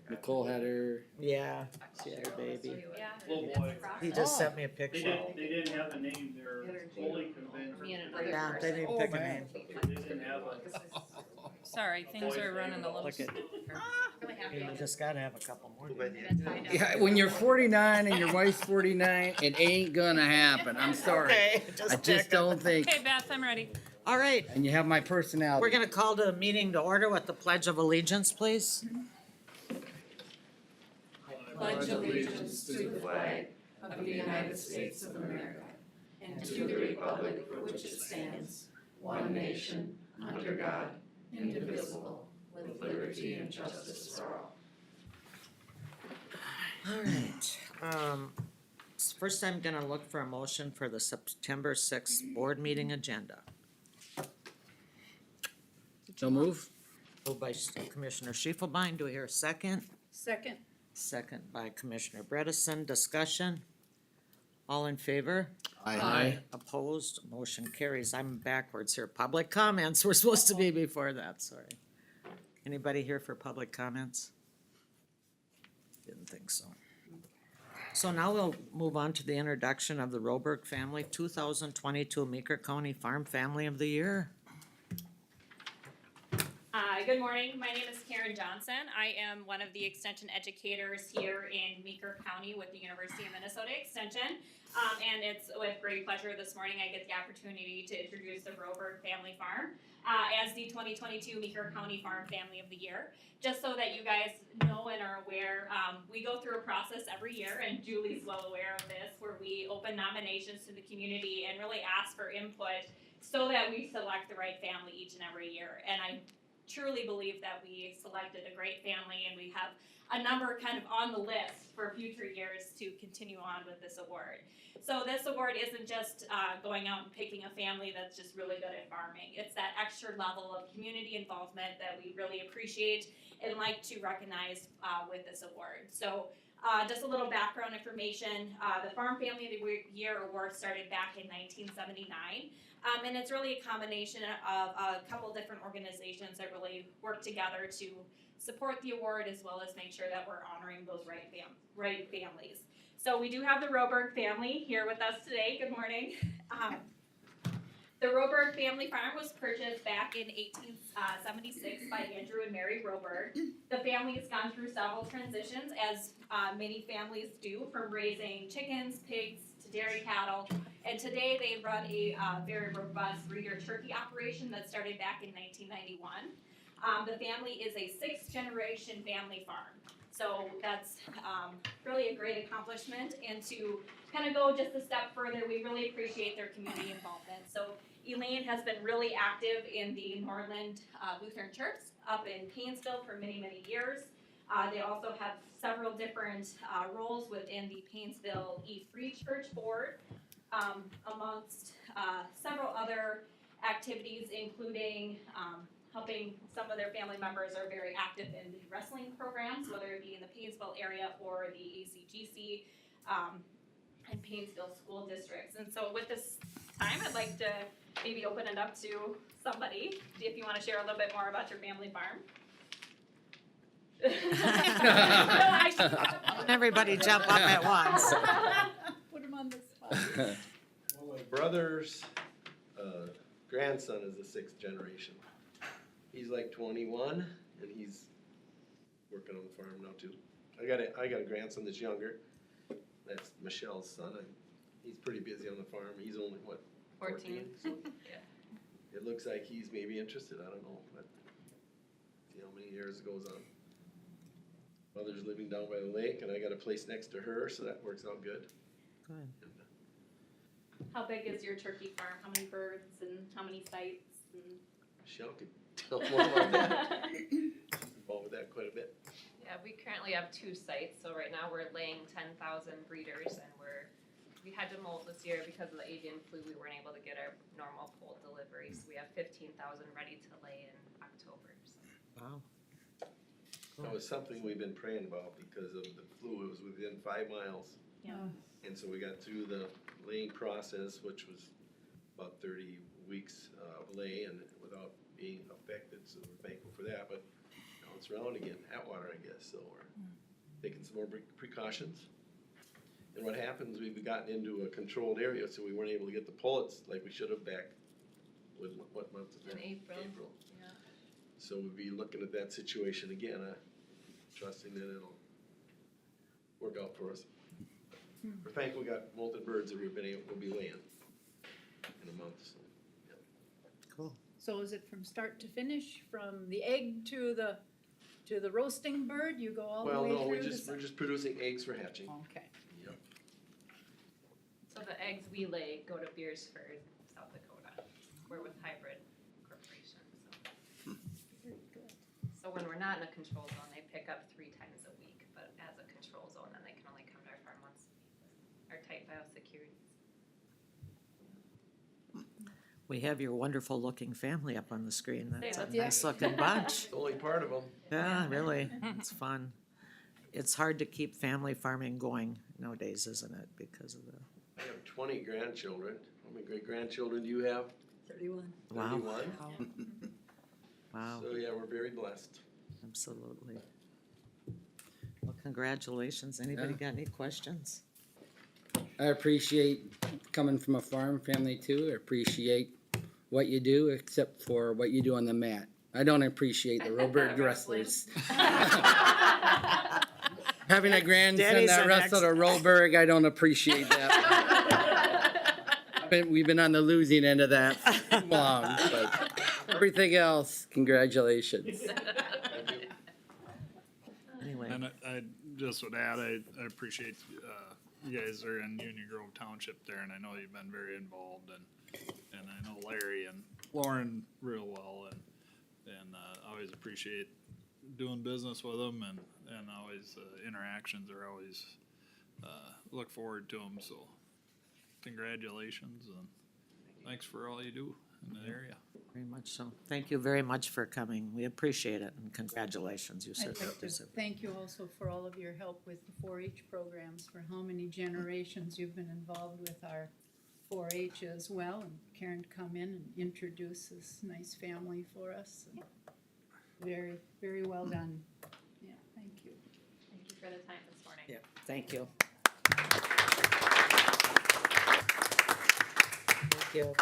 Nicole had her. Yeah, she had her baby. Yeah. Little boy. He just Oh. sent me a They picture. didn't have a name, their goalie could have been. Me and another Yeah, they person. didn't pick a name. They didn't have a. Sorry, things are running a little. Look at, Really happy. you just gotta have a couple more. Yeah, when you're 49 and your wife's 49, it ain't gonna happen. I'm sorry. Okay, I just just checking. don't think. Okay, Beth, I'm ready. All right, And you have my personality. we're gonna call the meeting to order with the Pledge of Allegiance, please. Pledge allegiance to the flag of the United States of America and to the republic for which it stands, one nation, under God, indivisible, with liberty and justice for all. All right, first I'm gonna look for a motion for the September sixth board meeting agenda. So move. Moved by Commissioner Schiefelbein, do we hear a second? Second. Second by Commissioner Bredesen, discussion? All in favor? Aye. Opposed, motion carries. I'm backwards here. Public comments, we're supposed to be before that, sorry. Anybody here for public comments? Didn't think so. So now we'll move on to the introduction of the Roberg family, 2022 Meeker County Farm Family of the Year. Good morning, my name is Karen Johnson. I am one of the extension educators here in Meeker County with the University of Minnesota Extension. And it's with great pleasure this morning I get the opportunity to introduce the Roberg Family Farm as the 2022 Meeker County Farm Family of the Year. Just so that you guys know and are aware, we go through a process every year, and Julie's well aware of this, where we open nominations to the community and really ask for input so that we select the right family each and every year. And I truly believe that we selected a great family, and we have a number kind of on the list for future years to continue on with this award. So this award isn't just going out and picking a family that's just really good at farming. It's that extra level of community involvement that we really appreciate and like to recognize with this award. So just a little background information, the Farm Family of the Year Award started back in 1979. And it's really a combination of a couple different organizations that really work together to support the award, as well as make sure that we're honoring those right families. So we do have the Roberg family here with us today. Good morning. The Roberg Family Farm was purchased back in 1876 by Andrew and Mary Roberg. The family has gone through several transitions, as many families do, from raising chickens, pigs, to dairy cattle. And today they run a very robust breeder turkey operation that started back in 1991. The family is a 6th generation family farm. So that's really a great accomplishment. And to kind of go just a step further, we really appreciate their community involvement. So Elaine has been really active in the Norland Lutheran Church up in Painesville for many, many years. They also have several different roles within the Painesville E3 Church Board, amongst several other activities, including helping some of their family members are very active in the wrestling programs, whether it be in the Painesville area or the ACGC and Painesville school districts. And so with this time, I'd like to maybe open it up to somebody, if you want to share a little bit more about your family farm. Everybody jump up at once. Put him on the spot. Well, my brother's grandson is the 6th generation. He's like 21, and he's working on the farm now too. I got a grandson that's younger. That's Michelle's son. He's pretty busy on the farm. He's only, what, 14? So Yeah. it looks like he's maybe interested. I don't know, but see how many years it goes on. Mother's living down by the lake, and I got a place next to her, so that works out good. Good. And, How big is your turkey farm? How many birds and how many sites? And Michelle could tell more about that. She's involved with that quite a bit. Yeah, we currently have 2 sites, so right now we're laying 10,000 breeders, and we had to mold this year because of the avian flu. We weren't able to get our normal cold delivery, so we have 15,000 ready to lay in October. So. Wow. That was something we've been praying about because of the flu. It was within 5 miles. Yeah. And so we got through the laying process, which was about 30 weeks of lay and without being affected, so we're thankful for that. But now it's bounce around again, Atwater, I guess, so we're taking some more precautions. And what happens, we've gotten into a controlled area, so we weren't able to get the pullets like we should have back, what month is that? In April. Yeah. So we'll be looking at that situation again, trusting that it'll work out for us. We're thankful we got molted birds that we'll be laying in a month, so. Cool. So is it from start to finish, from the egg to the roasting bird, you go all the Well, way no, through? we're just producing eggs for hatching. Okay. Yep. So the eggs we lay go to Beersford, South Dakota. We're with Hybrid Corporation, so. Very good. So when we're not in a control zone, they pick up 3 times a week, but as a control zone, then they can only come to our farm once a week with our tight biosecurity. We have your wonderful looking family up on the screen. That's a Yeah. nice looking bunch. It's only part of them. Yeah, really, it's fun. It's hard to keep family farming going nowadays, isn't it, because of the, I have 20 grandchildren. How many great-grandchildren do you have? 31. wow, 31? wow, So, yeah, we're very blessed. absolutely. Well, congratulations. Anybody got any questions? I appreciate coming from a farm family too. I appreciate what you do, except for what you do on the mat. I don't appreciate the Roberg wrestlers. Having a grandson Daddy's that an wrestled a Roberg, I don't appreciate that. We've been on the losing end of that for too long, but everything else, congratulations. Anyway, And I just would add, I appreciate, you guys are in Union Grove Township there, and I know you've been very involved, and I know Larry and Lauren real well, and always appreciate doing business with them, and always, interactions are always, look forward to them, so congratulations, and thanks for all you do in the area. very much so. Thank you very much for coming. We appreciate it, and congratulations. You I'd certainly like to deserve it. thank you also for all of your help with the 4-H programs, for how many generations you've been involved with our 4-H as well, and Karen to come in and introduce this nice family for us. Very, very well done. Yeah, thank you. Thank you for the time this morning. Yeah, thank you. Thank you.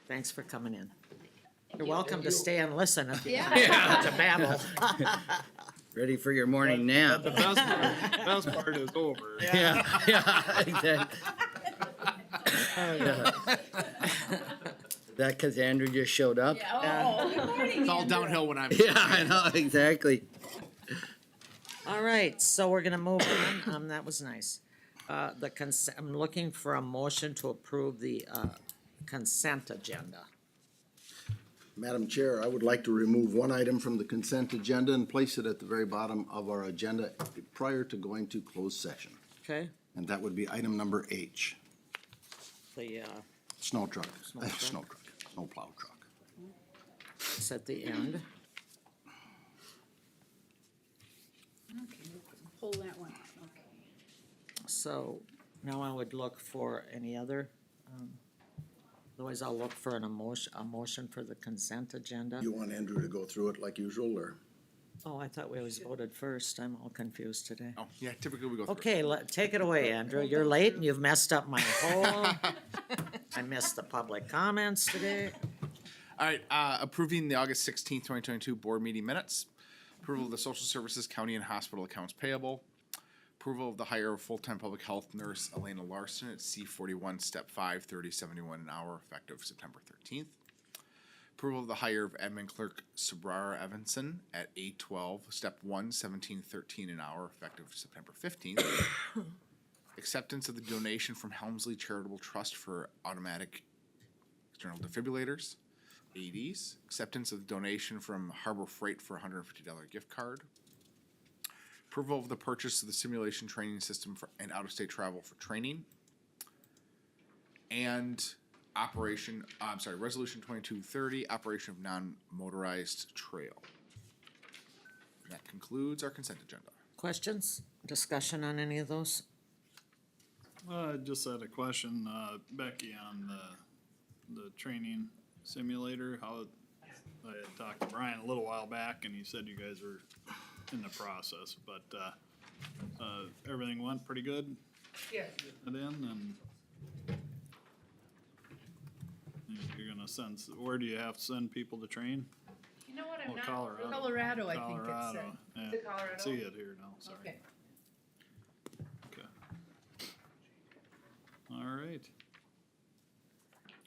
Thanks for coming in. You're welcome to stay and listen if you want Yeah. to babble. Ready for your morning nap. The best part is over. Yeah, exactly. That because Andrew just showed up? Oh, good morning, It's all Andrew. downhill when I'm. Yeah, I know, exactly. All right, so we're gonna move on. That was nice. I'm looking for a motion to approve the, consent agenda. Madam Chair, I would like to remove one item from the consent agenda and place it at the very bottom of our agenda prior to going to closed session. Okay, And that would be item number H, the, snow truck, Snow truck. snow plow truck. it's at the end. Okay, pull that one, okay. So now I would look for any other, otherwise I'll look for a motion for the consent agenda. You want Andrew to go through it like usual, or? Oh, I thought we always voted first. I'm all confused today. Oh, yeah, typically we go through. Okay, take it away, Andrew. You're late and you've messed up my whole, I missed the public comments today. All right, approving the August 16th, 2022 board meeting minutes. Approval of the social services, county and hospital accounts payable. Approval of the hire of full-time public health nurse Elena Larson at C41, step 5, 3071 an hour, effective September 13th. Approval of the hire of admin clerk Sabrara Evanson at A12, step 1, 1713 an hour, effective September 15th. Acceptance of the donation from Helmsley Charitable Trust for automatic external defibrillators, AEDs. Acceptance of the donation from Harbor Freight for a $150 gift card. Approval of the purchase of the simulation training system for and out-of-state travel for training. And resolution 2230, operation of non-motorized trail. And that concludes our consent agenda. Questions, discussion on any of those? I just had a question, Becky, on the training simulator, how I had talked to Brian a little while back and he said you guys were in the process, but, everything went pretty good Yeah. then and you're gonna send, where do you have to send people to train? You know what, I'm Oh, not. Colorado. Colorado, I think it Colorado. said. Yeah. Is it Colorado? See it here now, sorry. Okay. Okay. All right.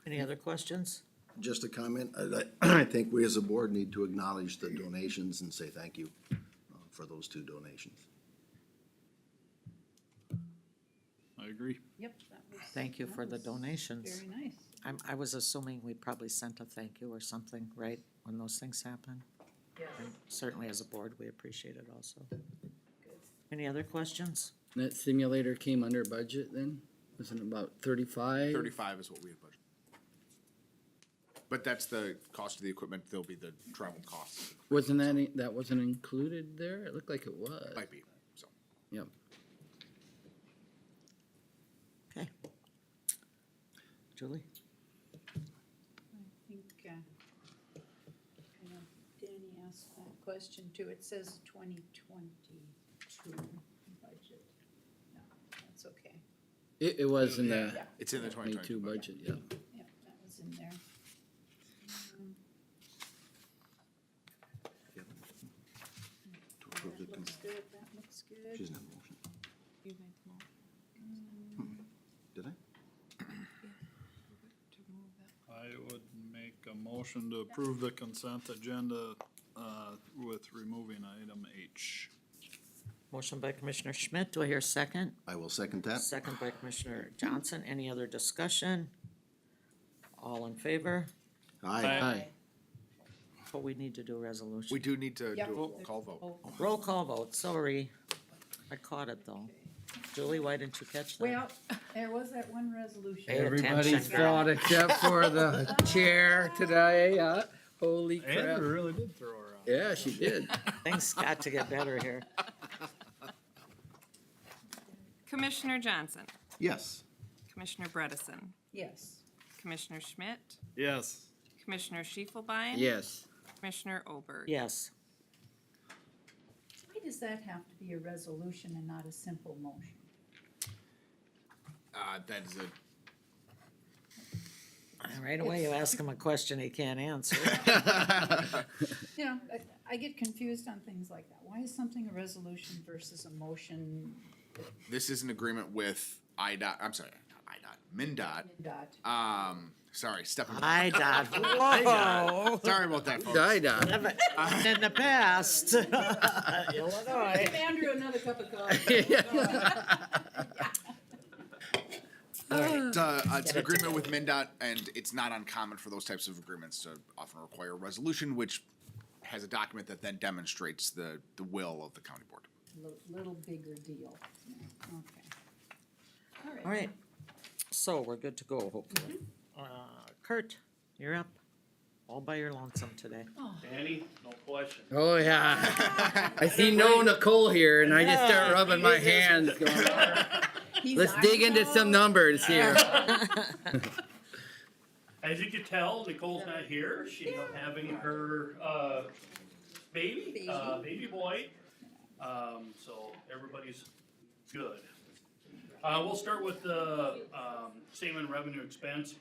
Any other questions? Just a comment, I think we as a board need to acknowledge the donations and say thank you for those 2 donations. I agree. Yep, that was. Thank you that for the was donations. Very nice. I was assuming we probably sent a thank you or something, right, when those things happen? Yes. And certainly as a board, we appreciate it also. Any other questions? That simulator came under budget then? Wasn't it about 35? 35 is what we had budgeted. But that's the cost of the equipment, there'll be the travel costs, Wasn't that wasn't included there? It looked like it was. might be, so. Yep. Okay. Julie? I think, I know Danny asked that question too. It says 2022 budget. No, that's okay. It was in the Yeah. It's in the 22 2022 budget, yeah. Yeah, that was in there. To approve the That looks good, that looks good. She's not motion. You made the motion. Did I? I would make a motion to approve the consent agenda, with removing item H. Motion by Commissioner Schmidt, do I hear a second? I will second that. Second by Commissioner Johnson, any other discussion? All in favor? Aye. Aye. But we need to do a resolution. We do need to Yep. do a roll call vote. Oh, Roll call vote, sorry. I caught it though. Julie, why didn't you catch that? well, there was that one resolution. Pay Everybody's attention, girl. fault except for the chair today, holy crap. Andrew really did throw her out. Yeah, she did. Things got to get better here. Commissioner Johnson, Yes. Commissioner Bredesen, Yes. Commissioner Schmidt, Yes. Commissioner Schiefelbein. Yes. Commissioner Oberg. Yes, Why does that have to be a resolution and not a simple motion? That is a, right away you ask him a question he can't answer. You know, I get confused on things like that. Why is something a resolution versus a motion? this is an agreement with IDOT, I'm sorry, not IDOT, MnDOT. Dot. Sorry, stepping. I dot, whoa. Sorry about that, folks. Died In the past, Illinois. Give Andrew another cup of coffee. It's an agreement with MnDOT, and it's not uncommon for those types of agreements to often require a resolution, which has a document that then demonstrates the will of the county board. Little bigger deal. Yeah, okay. All right, so we're good to go, hopefully. Kurt, you're up, all by your lonesome today. Danny, no question. Oh, yeah. I see no Nicole here and I just start rubbing my hands going, He's let's dig into Idaho. some numbers here. As you can tell, Nicole's not here. She's having her, baby boy. So everybody's good. We'll start with the, statement of revenue expense.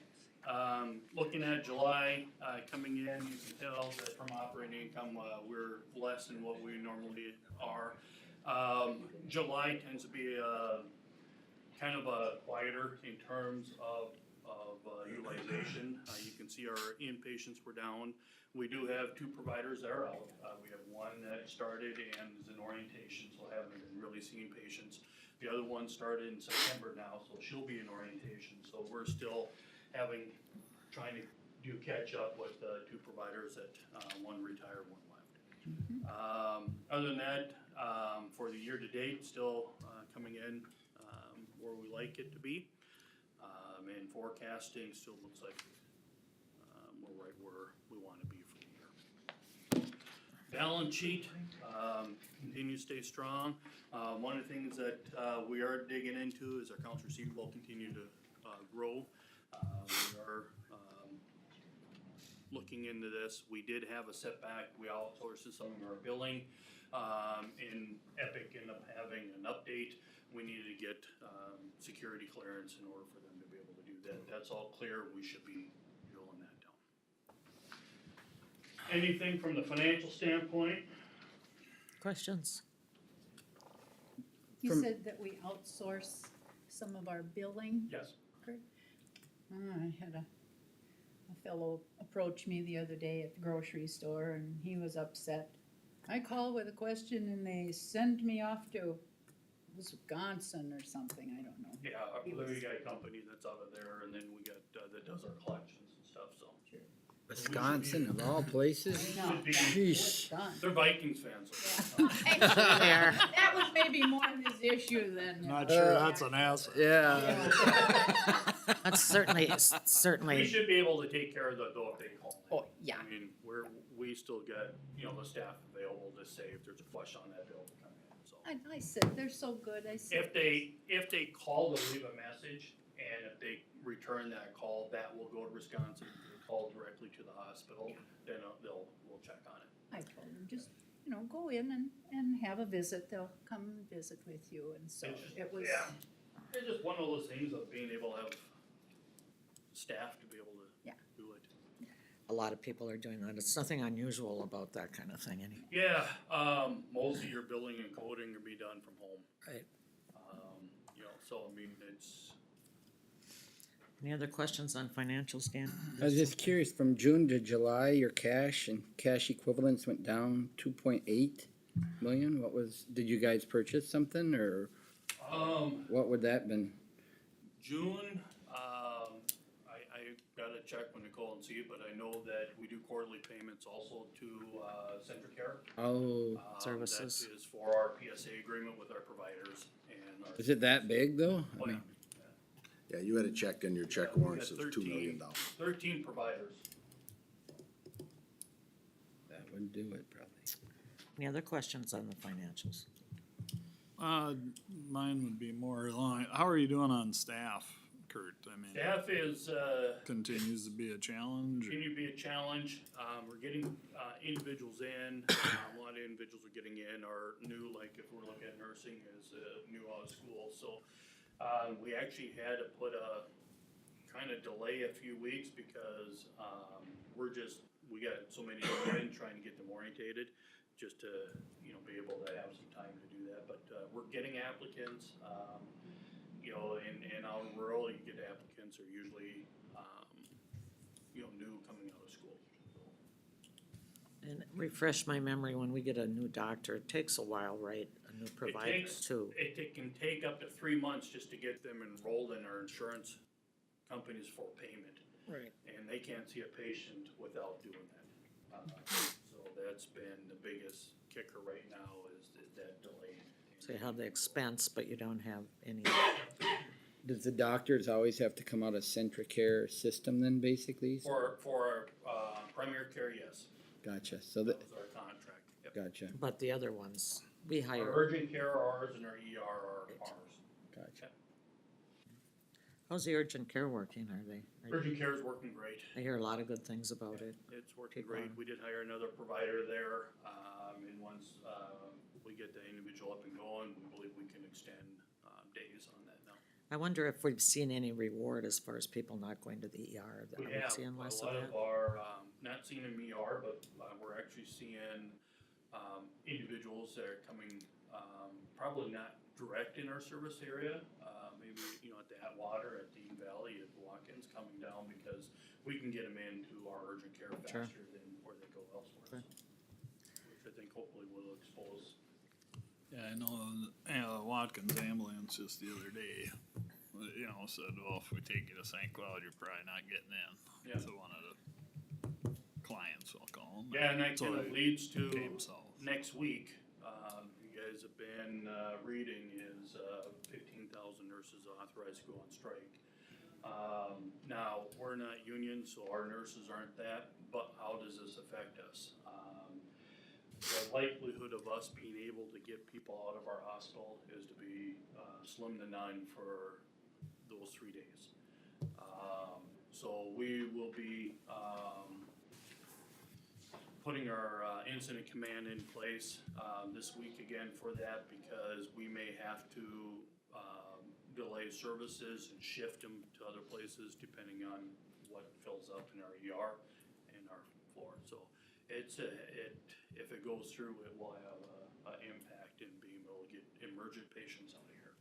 Looking at July, coming in, you can tell that from operating income, we're less than what we normally are. July tends to be, kind of a quieter in terms of utilization. You can see our inpatients were down. We do have 2 providers that are out. We have one that started and is in orientation, so haven't been really seeing patients. The other one started in September now, so she'll be in orientation. So we're still trying to do catch up with 2 providers that, one retired, one left. Other than that, for the year to date, still, coming in, where we like it to be. And forecasting still looks like, we're right where we wanna be for the year. Balance sheet, continues to stay strong. One of the things that, we are digging into is our accounts receivable continue to, grow. We are, looking into this. We did have a setback. We outsourced some of our billing. And Epic ended up having an update. We needed to get, security clearance in order for them to be able to do that. That's all clear. We should be drilling that down. Anything from the financial standpoint? Questions? You From- said that we outsource some of our billing. Yes. I had a fellow approach me the other day at the grocery store and he was upset. I called with a question and they sent me off to Wisconsin or something, I don't know. Yeah, He was- we got a company that's out of there, and then we got, that does our collections and stuff, so. Wisconsin of all places? No. Should be- Sheesh. Done. They're Vikings fans. So. There. That was maybe more his issue than. Not sure that's an asset. Yeah. That's certainly, We certainly, should be able to take care of that though if they call. Oh, yeah. I mean, we still got, the staff available to say if there's a flush on that bill to come in, so. I said, they're so good, I said. If they call to leave a message, and if they return that call, that will go to Wisconsin. If they call directly to the hospital, then we'll check on it. I told him, just, go in and have a visit, they'll come and visit with you, and so It's just- it was. yeah. It's just one of those things of being able to have staff to be able to Yeah. do it. a lot of people are doing that. It's nothing unusual about that kind of thing anyway. Yeah, most of your billing and coding can be done from home. Right. So I mean, it's, Any other questions on financials, Dan? I was just curious, from June to July, your cash and cash equivalents went down 2.8 million. Did you guys purchase something or what would that been? June, I gotta check with Nicole and see, but I know that we do quarterly payments also to, Centricare. Oh, Services. That is for our PSA agreement with our providers and our. is it that big though? Oh, yeah. Yeah, you had a check in your check warrants of $2 million. 13 providers. That would do it probably. Any other questions on the financials? Mine would be more along, how are you doing on staff, Kurt? I mean, Staff is, continues to be a challenge. continue to be a challenge. We're getting, individuals in, a lot of individuals are getting in, are new, like if we're looking at nursing is, new out of school, so. We actually had to put kind of delay a few weeks because, we got so many in trying to get them orientated, just to, be able to have some time to do that, but, we're getting applicants, in our rural, you get applicants are usually, new coming out of school. And refresh my memory, when we get a new doctor, it takes a while, right? A new provider too. It can take up to 3 months just to get them enrolled in our insurance companies for payment. Right. And they can't see a patient without doing that. So that's been the biggest kicker right now is that delay. So you have the expense, but you don't have any. Does the doctors always have to come out of Centricare system then basically? For our primary care, yes, Gotcha, so that that, was our contract. Yep. gotcha, But the other ones, we Our hire. urgent care are ours and our ER are ours. gotcha. How's the urgent care working? Urgent care is working great. I hear a lot of good things about it. It's working People great. are- We did hire another provider there, and once, we get the individual up and going, we believe we can extend, days on that now. I wonder if we've seen any reward as far as people not going to the ER. Are We we have seeing a less of lot that? of our, not seeing in ER, but, we're actually seeing, individuals that are coming, probably not direct in our service area, maybe, at the Atwater, at Dean Valley, at Watkins, coming down because we can get them into our urgent care Sure. faster than where they go elsewhere. Okay. So, which I think hopefully will expose. Yeah, I know, the Watkins ambulance just the other day, said, well, if we take you to St. Cloud, you're probably not getting in. Yeah. To one of the clients, I'll call them. Yeah, and that So kind of they leads to came south. next week, you guys have been, reading is, 15,000 nurses authorized to go on strike. Now, we're not union, so our nurses aren't that, but how does this affect us? The likelihood of us being able to get people out of our hospital is to be, slim to none for those 3 days. So we will be, putting our incident command in place this week again for that, because we may have to delay services and shift them to other places depending on what fills up in our ER and our floor. So it's if it goes through, it will have an impact in being able to get emergent patients out of here.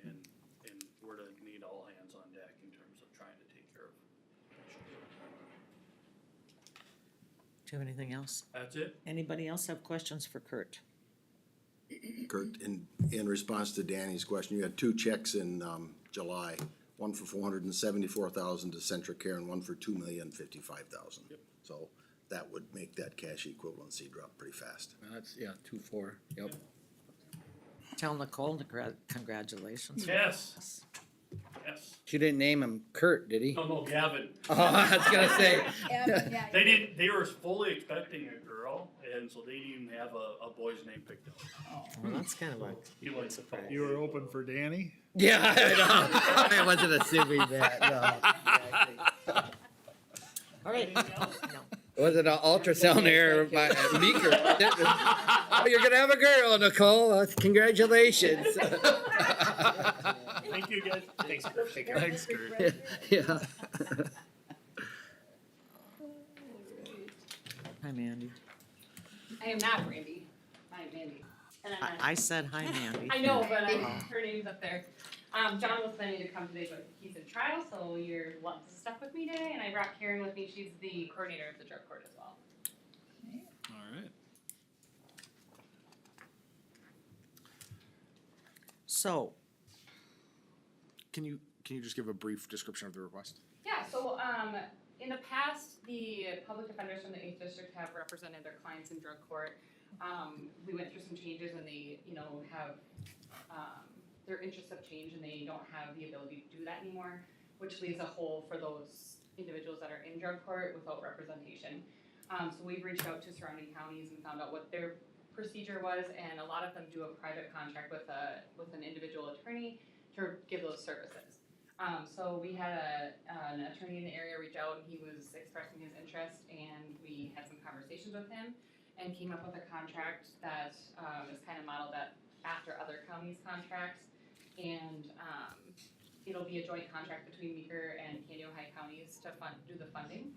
And we're to need all hands on deck in terms of trying to take care of patients. Do you have anything else? That's it. Anybody else have questions for Kurt? Kurt, in response to Danny's question, you had two checks in, July, one for $474,000 to Centricare and one for $2,055,000. Yep. So that would make that cash equivalency drop pretty fast. That's, yeah, 2-4, yep. Tell Nicole congratulations. Yes. Yes. She didn't name him Kurt, did he? No, Gavin. Oh, I was gonna say. They didn't. They were fully expecting a girl, and so they didn't even have a boy's name picked out. Well, that's kind of a He liked the surprise. You were open for Danny? Yeah, I know. I wasn't assuming that, no. All right. Was it an ultrasound error by Meeker? Oh, you're gonna have a girl, Nicole. Congratulations. Thank you, guys. Thanks, Kurt. Take care. Thanks, Kurt. Yeah. Hi, Mandy. I am not Randy. I'm Mandy. And I'm I said hi, Mandy. I know, but her name's up there. John was planning to come today, but he's in trial, so you're stuck with me today. And I brought Karen with me. She's the coordinator of the drug court as well. All right. So, Can you just give a brief description of the request? Yeah, so in the past, the public defenders from the 8th District have represented their clients in drug court. We went through some changes and they, have, their interests have changed and they don't have the ability to do that anymore, which leaves a hole for those individuals that are in drug court without representation. So we've reached out to surrounding counties and found out what their procedure was, and a lot of them do a private contract with an individual attorney to give those services. So we had an attorney in the area reach out, and he was expressing his interest, and we had some conversations with him and came up with a contract that is kind of modeled after other counties' contracts, and it'll be a joint contract between Meeker and Candy Ohio counties to do the funding.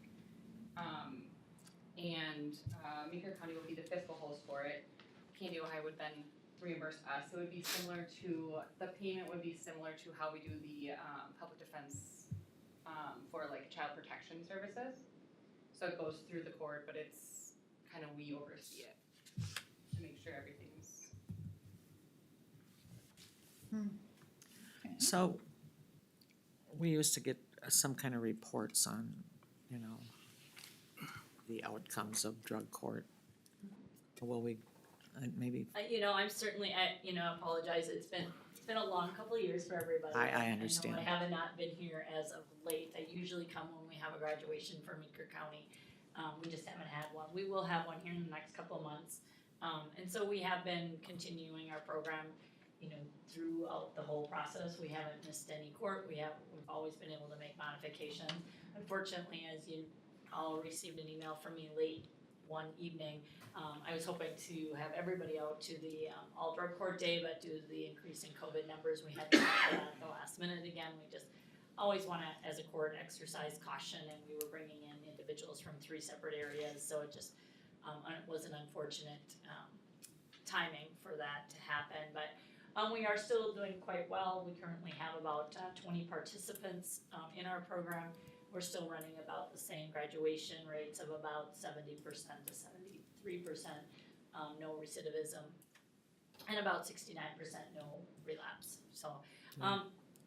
Meeker County will be the fiscal host for it. Candy Ohio would then reimburse us. It would be similar to, the payment would be similar to how we do the public defense for like child protection services. So it goes through the court, but it's kind of, we oversee it to make sure everything's. so we used to get some kind of reports on, the outcomes of drug court. Will we, maybe, I'm certainly, apologize, it's been a long couple of years for everybody. I understand. I have not been here as of late. I usually come when we have a graduation for Meeker County. We just haven't had one. We will have one here in the next couple of months. And so we have been continuing our program, throughout the whole process. We haven't missed any court. We've always been able to make modifications. Unfortunately, as you all received an email from me late one evening, I was hoping to have everybody out to the all drug court day, but due to the increase in COVID numbers, we had to do that at the last minute again. We just always want to, as a court, exercise caution, and we were bringing in individuals from 3 separate areas, so it just was an unfortunate timing for that to happen. But we are still doing quite well. We currently have about 20 participants in our program. We're still running about the same graduation rates of about 70% to 73% no recidivism, and about 69% no relapse. So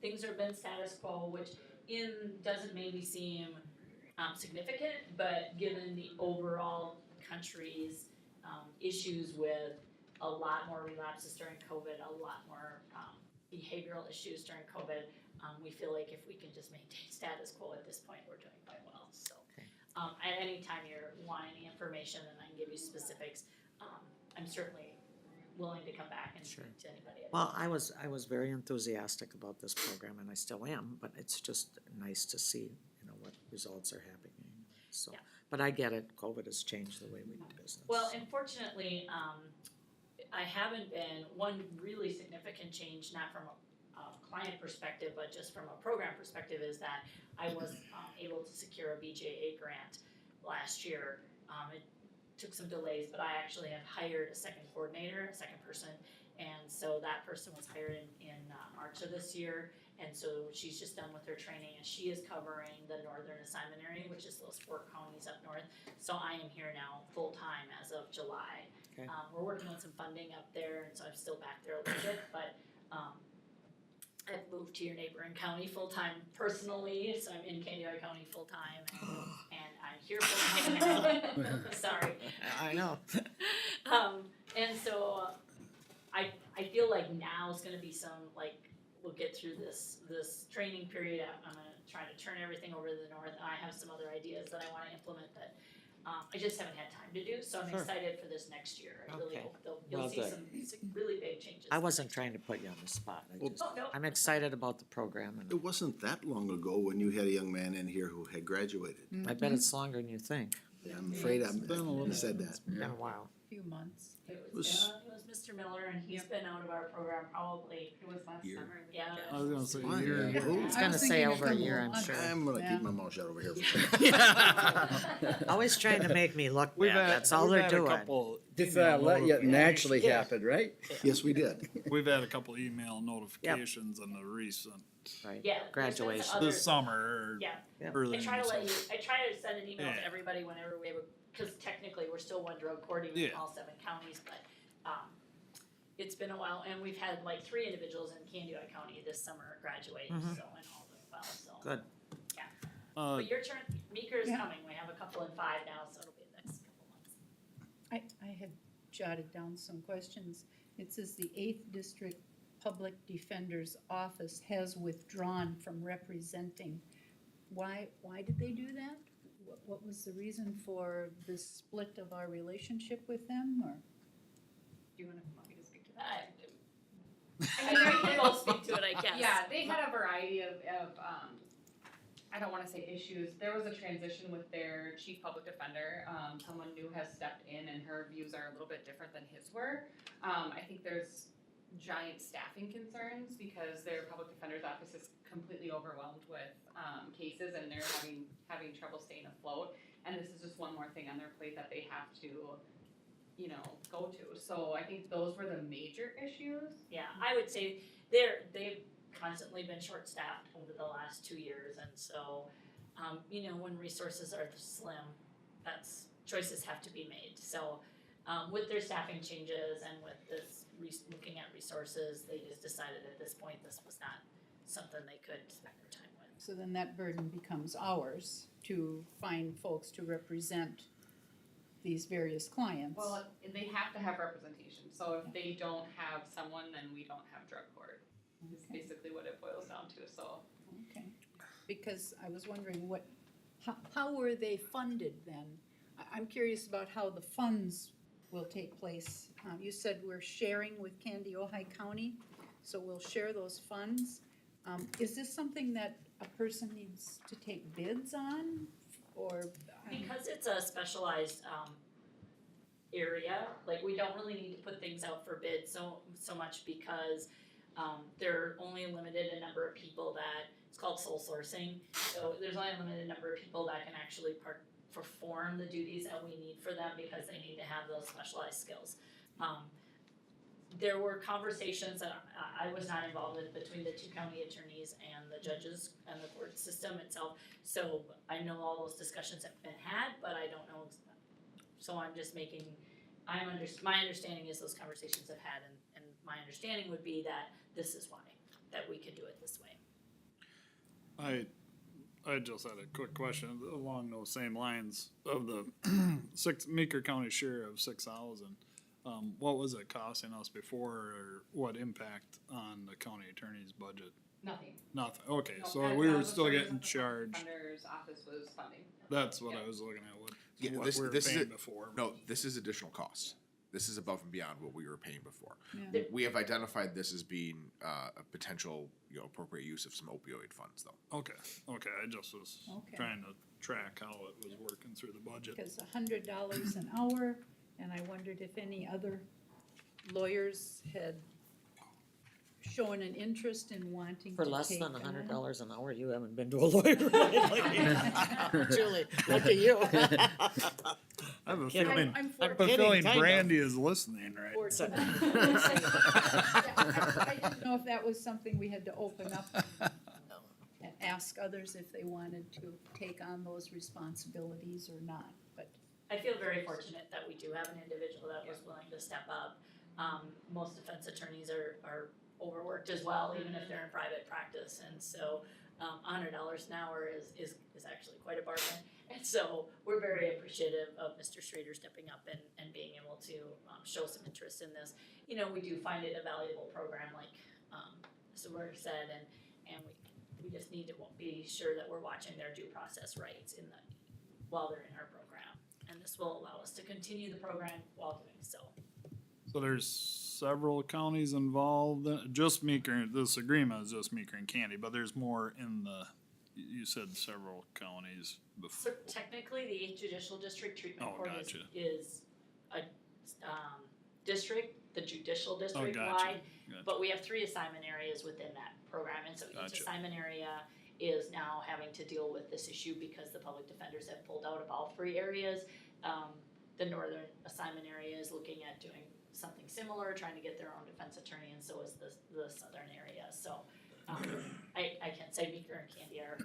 things have been status quo, which doesn't maybe seem significant, but given the overall country's issues with a lot more relapses during COVID, a lot more behavioral issues during COVID, we feel like if we can just maintain status quo at this point, we're doing quite well. So at any time you want any information and I can give you specifics, I'm certainly willing to come back and speak to anybody. well, I was very enthusiastic about this program, and I still am, but it's just nice to see, what results are happening. So, Yeah. But I get it, COVID has changed the way we do business. Well, unfortunately, I haven't been, one really significant change, not from a client perspective, but just from a program perspective, is that I was able to secure a Vga Grant last year. It took some delays, but I actually have hired a second coordinator, a second person, and so that person was hired in March of this year. And so she's just done with her training, and she is covering the northern assignment area, which is those 4 counties up north. So I am here now full-time as of July. Okay. We're working on some funding up there, and so I'm still back there a little bit, but I've moved to your neighboring county full-time personally, so I'm in Candiota County full-time, and I'm here full-time now. Sorry. I know. And so I feel like now is gonna be some, like, we'll get through this training period. I'm gonna try to turn everything over to the north. I have some other ideas that I wanna implement that I just haven't had time to do, so I'm Sure. excited for this next year. I really Okay. hope you'll Well, see good. some really big changes. I wasn't trying to put you on the spot. Well, Oh, no. I'm excited about the program, and It wasn't that long ago when you had a young man in here who had graduated. I bet it's longer than you think. I'm afraid I said that. It's been a while. Few months. It was- was Mr. Miller, and he's been out of our program probably, It was last Year. summer. yeah. I was gonna say Why? a year Yeah. ago. Who? It's gonna say over a year, I'm sure. I'm gonna Yeah. keep my mouth shut over here. Always trying to make me look We've bad, had, that's all we've they're had doing. a couple Just email let it naturally Yeah. happen, right? Yes, we did. We've had a couple email notifications on the recent, Right, Yeah. there's been some graduation. other- this summer or Yeah. early I in try the to summer. I try to send an email Yeah. to everybody whenever we have because technically we're still one drug court even in Yeah. all 7 counties, but it's been a while, and we've had like 3 individuals in Candiota County this summer graduate, Mhm. so, and all doing well, so. Good. But your turn, Meeker's Yeah. coming, we have a couple in 5 now, so it'll be the next couple months. I had jotted down some questions. It says the 8th District Public Defender's Office has withdrawn from representing. Why did they do that? What was the reason for the split of our relationship with them, or? Do you want me to speak to that? I mean, we can both speak to it, I guess. Yeah, they had a variety of I don't wanna say issues. There was a transition with their chief public defender. Someone new has stepped in and her views are a little bit different than his were. I think there's giant staffing concerns because their public defender's office is completely overwhelmed with cases and they're having trouble staying afloat. And this is just one more thing on their plate that they have to, go to. So I think those were the major issues. Yeah, I would say they've constantly been short-staffed over the last 2 years, and so, when resources are slim, choices have to be made. So, with their staffing changes and with this looking at resources, they just decided at this point this was not something they could spend their time with. So then that burden becomes ours to find folks to represent these various clients. Well, they have to have representation. So if they don't have someone, then we don't have drug court. Is Okay. basically what it boils down to, so. Okay, because I was wondering how were they funded then? I'm curious about how the funds will take place. You said we're sharing with Candiota County, so we'll share those funds. Is this something that a person needs to take bids on, or? Because it's a specialized area, like we don't really need to put things out for bid so much because there are only a limited number of people that, it's called sole sourcing. So there's only a limited number of people that can actually perform the duties that we need for them because they need to have those specialized skills. There were conversations that I was not involved with between the 2 county attorneys and the judges and the court system itself. So I know all those discussions have been had, but I don't know, so I'm just making, my understanding is those conversations have had, and my understanding would be that this is why, that we could do it this way. I just had a quick question along those same lines of the Meeker County share of 6,000. What was it costing us before, or what impact on the county attorney's budget? Nothing. Nothing, okay, No, so that we were was still the getting reason the charged, Defender's office was funding. that's what Yeah. I was looking at, Yeah, what this- we were this is paying a- before. No, this is additional cost. This is above and beyond what we were paying before. Yeah. We have identified this as being a potential, appropriate use of some opioid funds, though. Okay, I just was Okay. trying to track how it was working through the budget. Because $100 an hour, and I wondered if any other lawyers had shown an interest in wanting For to less take than on. $100 an hour, you haven't been to a lawyer lately. Julie, look at you. I have a kidding. feeling, I'm I have a kidding, feeling kind of. Brandy is listening, right? fortunate. I didn't know if that was something we had to open up and ask others if they wanted to take on those responsibilities or not, but. I feel very fortunate that we do have an individual that was willing to step up. Most defense attorneys are overworked as well, even if they're in private practice, and so $100 an hour is actually quite a bargain. And so we're very appreciative of Mr. Schrader stepping up and being able to show some interest in this. You know, we do find it a valuable program, like Mr. Roberg said, and we just need to be sure that we're watching their due process rights while they're in our program. And this will allow us to continue the program while doing so. So there's several counties involved, just Meeker, this agreement is just Meeker and Candy, but there's more in you said several counties So before. technically, the 8th Judicial District Treatment Oh, Court gotcha. is a district, the judicial district gotcha. wide, Gotcha. but we have 3 assignment areas within that program, and so each Gotcha. assignment area is now having to deal with this issue because the public defenders have pulled out of all 3 areas. The northern assignment area is looking at doing something similar, trying to get their own defense attorney, and so is the southern area, so I can't say Meeker and Candy are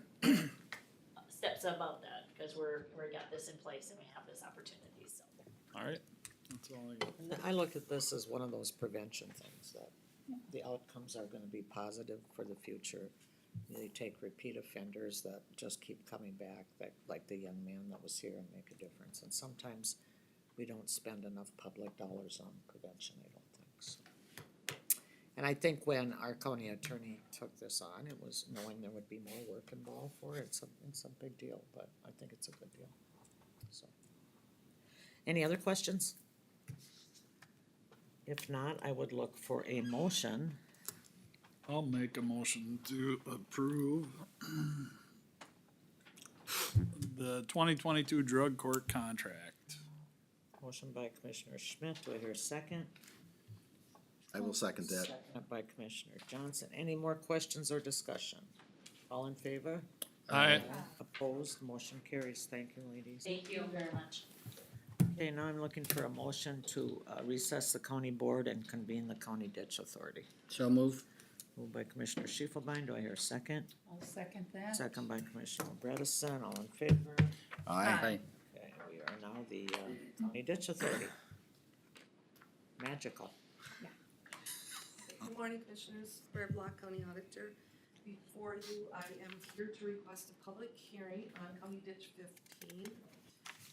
steps above that, because we got this in place and we have this opportunity, so. All right, that's all I got. And I look at this as one of those prevention things, that the outcomes are gonna be positive for the future. They take repeat offenders that just keep coming back, like the young man that was here, and make a difference. And sometimes we don't spend enough public dollars on prevention, I don't think so. And I think when our county attorney took this on, it was knowing there would be more work involved for it. It's a big deal, but I think it's a good deal, so. Any other questions? If not, I would look for a motion. I'll make a motion to approve the 2022 drug court contract. Motion by Commissioner Schmidt, do I hear a second? I will second that. Second by Commissioner Johnson. Any more questions or discussion? All in favor? Aye. Opposed, motion carries. Thank you, ladies. Thank you very much. Okay, now I'm looking for a motion to recess the county board and convene the county ditch authority. So move. Moved by Commissioner Schiefelbein, do I hear a second? I'll second that. Second by Commissioner Bredesen, all in favor? Aye. Okay, we are now the county ditch authority. Magical. Good morning, Commissioners. Bear Block County Auditor. Before you, I am here to request a public hearing on County Ditch 15,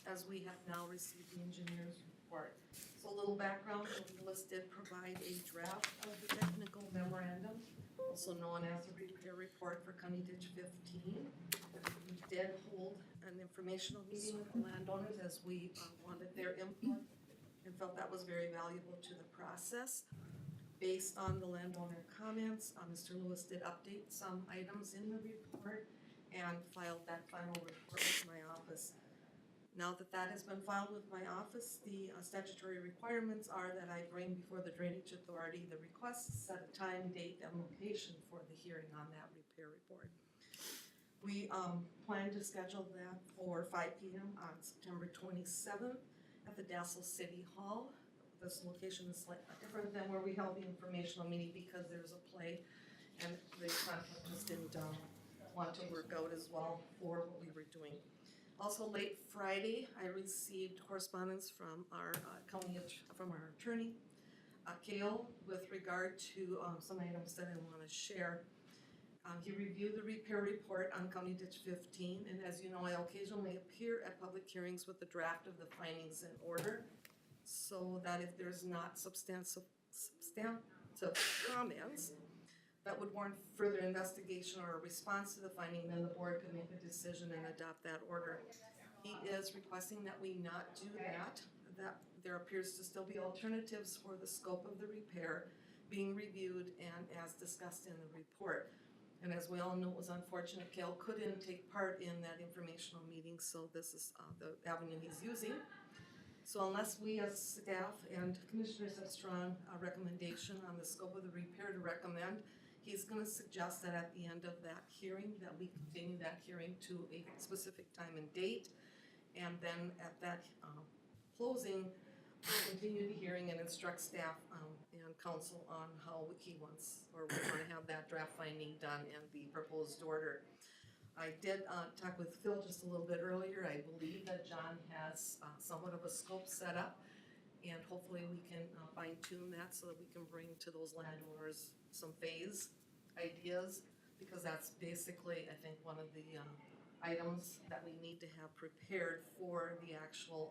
as we have now received the engineer's report. So a little background, the list did provide a draft of the technical memorandum, also known as a repair report for County Ditch 15. We did hold an informational meeting with the landowners as we wanted their input and felt that was very valuable to the process. Based on the landowner comments, Mr. Lewis did update some items in the report and filed that final report with my office. Now that that has been filed with my office, the statutory requirements are that I bring before the Drainage Authority the request, set a time, date, and location for the hearing on that repair report. We plan to schedule that for 5 p.m. on September 27th at the Dassel City Hall. This location is slightly different than where we held the informational meeting because there's a play and the conflict just didn't want to work out as well for what we were doing. Also late Friday, I received correspondence from our from our attorney, Kale, with regard to some items that I want to share. He reviewed the repair report on County Ditch 15, and as you know, I occasionally appear at public hearings with the draft of the findings in order, so that if there's not substantive comments that would warrant further investigation or a response to the finding, then the board could make a decision and adopt that order. He is requesting that we not do that there appears to still be alternatives for the scope of the repair being reviewed and as discussed in the report. And as we all know, it was unfortunate Cal couldn't take part in that informational meeting, so this is the avenue he's using. So unless we as staff and commissioners have strong recommendation on the scope of the repair to recommend, he's gonna suggest that at the end of that hearing, that we continue that hearing to a specific time and date. And then at that closing, we'll continue the hearing and instruct staff and council on how he wants, or we wanna have that draft finding done and the proposed order. I did talk with Phil just a little bit earlier. I believe that John has somewhat of a scope set up, and hopefully we can fine tune that so that we can bring to those landowners some phase ideas, because that's basically, I think, one of the items that we need to have prepared for the actual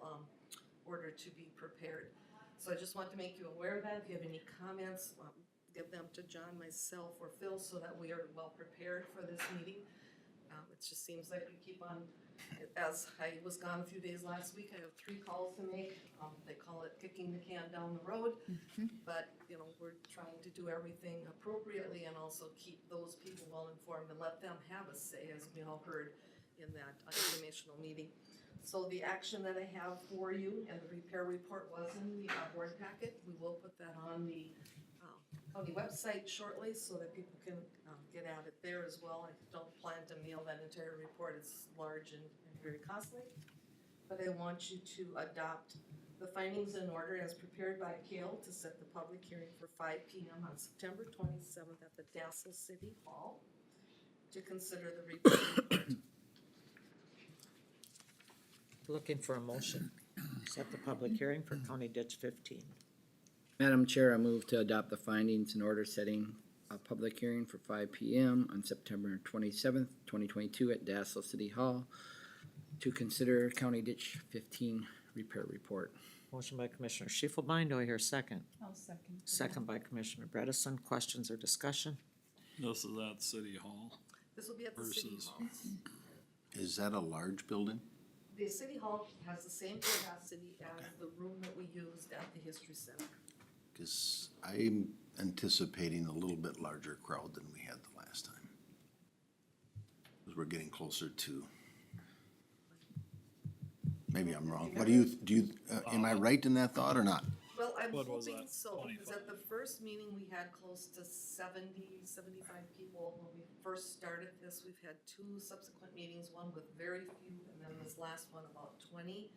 order to be prepared. So I just want to make you aware of that. If you have any comments, give them to John, myself, or Phil, so that we are well prepared for this meeting. It just seems like we keep on, as I was gone a few days last week, I have 3 calls to make. They call it kicking the can down the road. But, you know, we're trying to do everything appropriately and also keep those people well informed and let them have a say, as we all heard in that informational meeting. So the action that I have for you, and the repair report was in the board packet. We will put that on the county website shortly so that people can get at it there as well. I don't plan to mail that entire report, it's large and very costly. But I want you to adopt the findings in order as prepared by Kale to set the public hearing for 5 p.m. on September 27th at the Dassel City Hall to consider the report. Looking for a motion. Set the public hearing for County Ditch 15. Madam Chair, I move to adopt the findings in order setting a public hearing for 5 p.m. on September 27th, 2022 at Dassel City Hall to consider County Ditch 15 repair report. Motion by Commissioner Schiefelbein. Do I hear a second? I'll second. Second by Commissioner Bredesen. Questions or discussion? This is at City Hall This will be at the City versus, Hall. Is that a large building? The City Hall has the same capacity as the room that we used at the History Center. Cause I'm anticipating a little bit larger crowd than we had the last time. Cause we're getting closer to. Maybe I'm wrong. What do you, am I right in that thought or not? Well, I'm What was hoping that? so, because 25? at the first meeting, we had close to 70, 75 people when we first started this. We've had 2 subsequent meetings, one with very few, and then this last one about 20.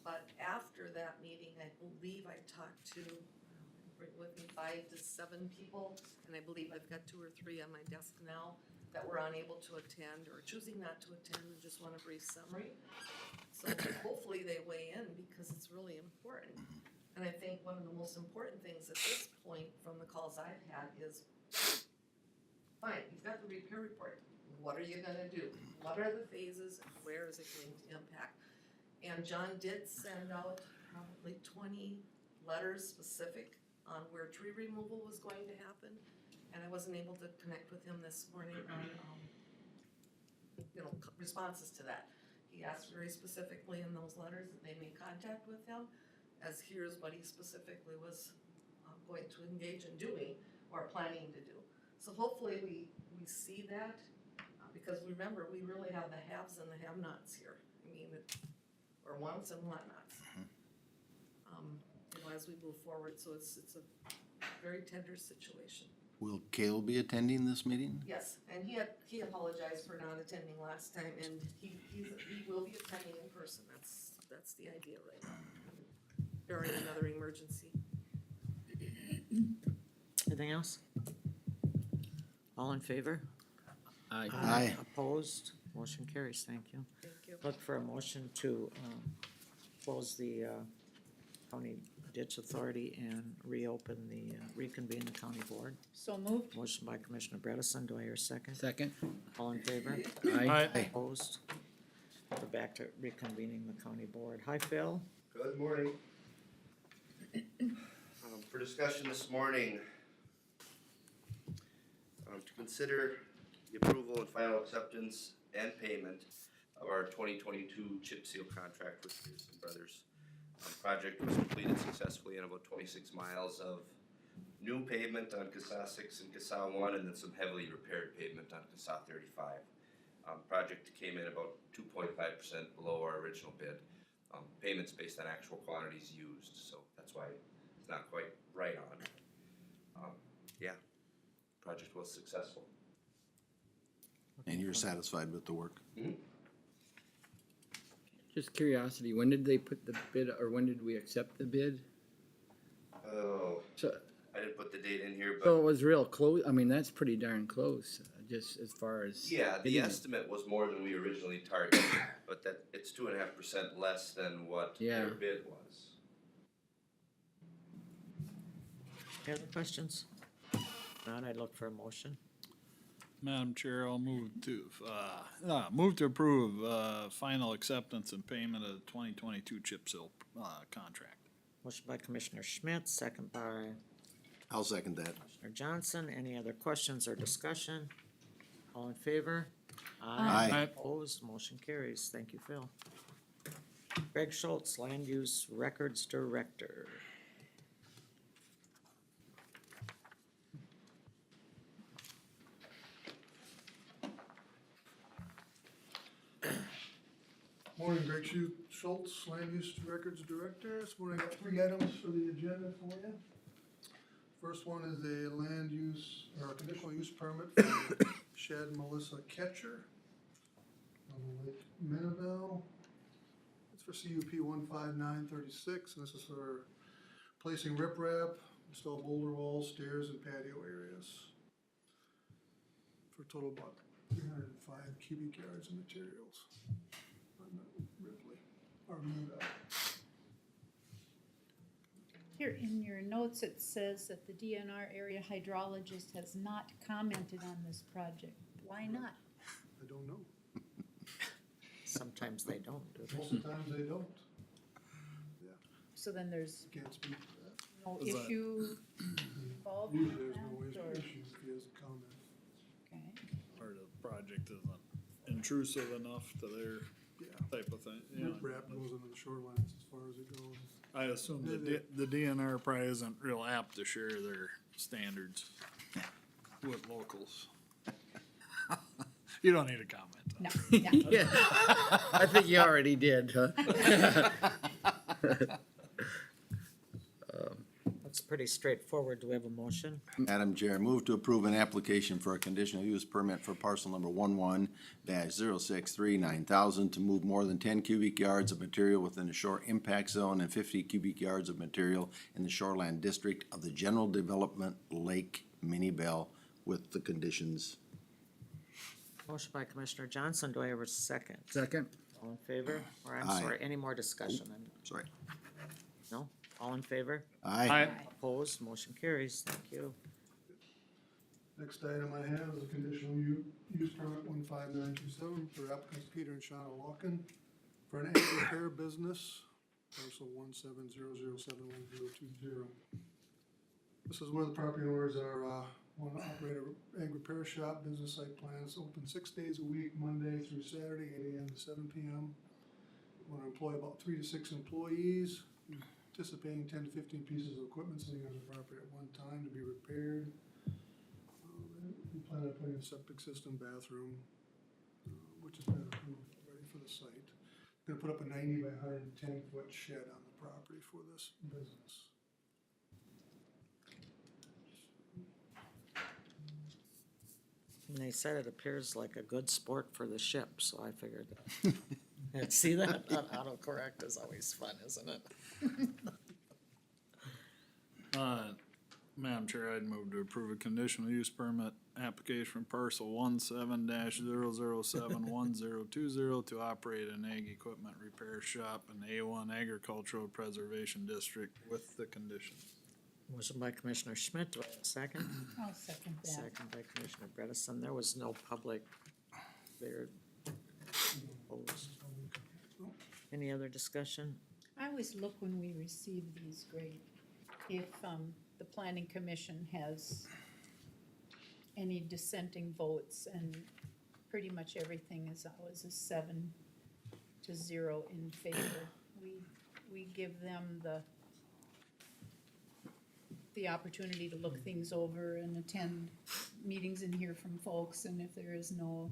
But after that meeting, I believe I talked to, bring with me 5 to 7 people, and I believe I've got 2 or 3 on my desk now that were unable to attend or choosing not to attend and just want a brief summary. So hopefully they weigh in, because it's really important. And I think one of the most important things at this point from the calls I've had is, fine, you've got the repair report. What are you gonna do? What are the phases and where is it going to impact? And John did send out probably 20 letters specific on where tree removal was going to happen. And I wasn't able to connect with him this morning on, responses to that. He asked very specifically in those letters that they make contact with him, as here's what he specifically was going to engage in doing or planning to do. So hopefully we see that, because remember, we really have the haves and the have-nots here. I mean, or wants and whatnots. As we move forward, so it's a very tender situation. Will Kale be attending this meeting? Yes, and he apologized for not attending last time, and he will be attending in person. That's the idea right now, during another emergency. Anything else? All in favor? Aye. Aye. Opposed? Motion carries. Thank you. Thank you. Look for a motion to close the County Ditch Authority and reconvene the county board. So moved. Motion by Commissioner Bredesen. Do I hear a second? Second? All in favor? Aye. Opposed? We're back to reconvening the county board. Hi, Phil. Good morning. For discussion this morning, to consider the approval and final acceptance and payment of our 2022 chip seal contract with Pearson Brothers. Project was completed successfully in about 26 miles of new pavement on CASA 6 and CASA 1, and then some heavily repaired pavement on CASA 35. Project came in about 2.5% below our original bid. Payments based on actual quantities used, so that's why it's not quite right on. Yeah, project was successful. And you're satisfied with the work? Just curiosity, when did they put the bid, or when did we accept the bid? Oh, So, I didn't put the date in here, so but it was real close, I mean, that's pretty darn close, just as far as. yeah, the bidding. estimate was more than we originally targeted, but that, it's 2.5% less than what Yeah. their bid was. Any other questions? Not, I'd look for a motion. Madam Chair, I'll move to approve, final acceptance and payment of the 2022 chip seal, contract. Motion by Commissioner Schmidt, second by I'll second that. Commissioner Johnson. Any other questions or discussion? All in favor? Aye. Opposed, motion carries. Thank you, Phil. Greg Schultz, Land Use Records Director. Morning, Greg Schultz, Land Use Records Director. This morning I got 3 items for the agenda for you. First one is a land use, or a conditional use permit for Shed Melissa Ketcher on Lake Minabelle. It's for CUP 15936, and this is for placing riprap, install boulder walls, stairs, and patio areas. For a total of about 305 cubic yards of materials. Ripley, or Minabelle. Here in your notes, it says that the DNR area hydrologist has not commented on this project. Why not? I don't know. Sometimes they don't, do they? Most of the times they don't. So then there's Can't speak to that. no Is that- issue involved Usually with there's that, no or? issue if he has a comment. Okay. Or the project isn't intrusive enough to their Yeah. type of thing, you know. Riprap goes into the shorelines as far as it goes. I assume the DNR probably isn't real apt to share their standards with locals. You don't need a comment. No, yeah. Yeah, I think you already did, huh? That's pretty straightforward. Do we have a motion? Madam Chair, move to approve an application for a conditional use permit for parcel number 11-0639,000 to move more than 10 cubic yards of material within the shore impact zone and 50 cubic yards of material in the shoreland district of the general development Lake Minibel with the conditions. Motion by Commissioner Johnson. Do I have a second? Second? All in favor? Or I'm Aye. sorry, any more discussion? Sorry. No? All in favor? Aye. Opposed, motion carries. Thank you. Next item I have is a conditional use permit 15927 for applicants Peter and Shauna Walken for an ag repair business, parcel 170071020. This is where the property owners are, want to operate a ag repair shop, business site plans, open 6 days a week, Monday through Saturday, 8 AM to 7 PM. Want to employ about 3 to 6 employees, anticipating 10 to 15 pieces of equipment sitting on the property at one time to be repaired. We plan on putting a septic system, bathroom, which has been approved already for the site. Gonna put up a 90 by 110 foot shed on the property for this business. And they said it appears like a good sport for the ship, so I figured. See that? That autocorrect is always fun, isn't it? Madam Chair, I'd move to approve a conditional use permit application parcel 17-0071020 to operate an ag equipment repair shop in the A1 Agricultural Preservation District with the conditions. Motion by Commissioner Schmidt. Do I have a second? I'll second that. Second by Commissioner Bredesen. There was no public there. Opposed. Any other discussion? I always look when we receive these, Greg, if, the planning commission has any dissenting votes, and pretty much everything is always a 7-0 in favor. We we give them the opportunity to look things over and attend meetings and hear from folks, and if there is no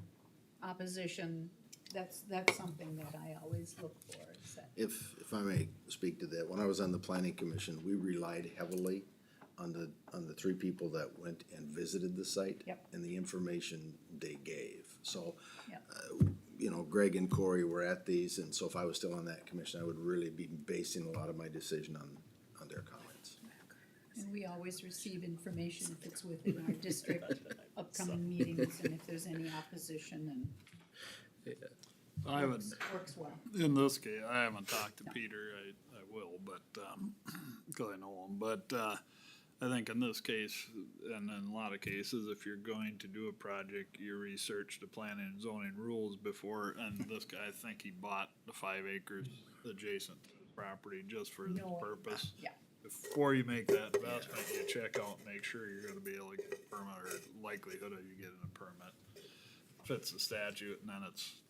opposition, that's something that I always look for, is that. If I may speak to that, when I was on the planning commission, we relied heavily on the three people that went and visited the site. Yep. And the information they gave, so. Yep. You know, Greg and Corey were at these, and so if I was still on that commission, I would really be basing a lot of my decision on their comments. And we always receive information if it's within our district, upcoming meetings, and if there's any opposition, and I would, works well. in this case, I haven't talked to Peter, I will, but, cause I know him, but, I think in this case, and in a lot of cases, if you're going to do a project, you research the planning and zoning rules before, and this guy, I think he bought the 5 acres adjacent to the property just for this No, purpose. yeah. Before you make that investment, you check out, make sure you're gonna be able to get a permit, or likelihood of you getting a permit. Fits the statute, and then it's,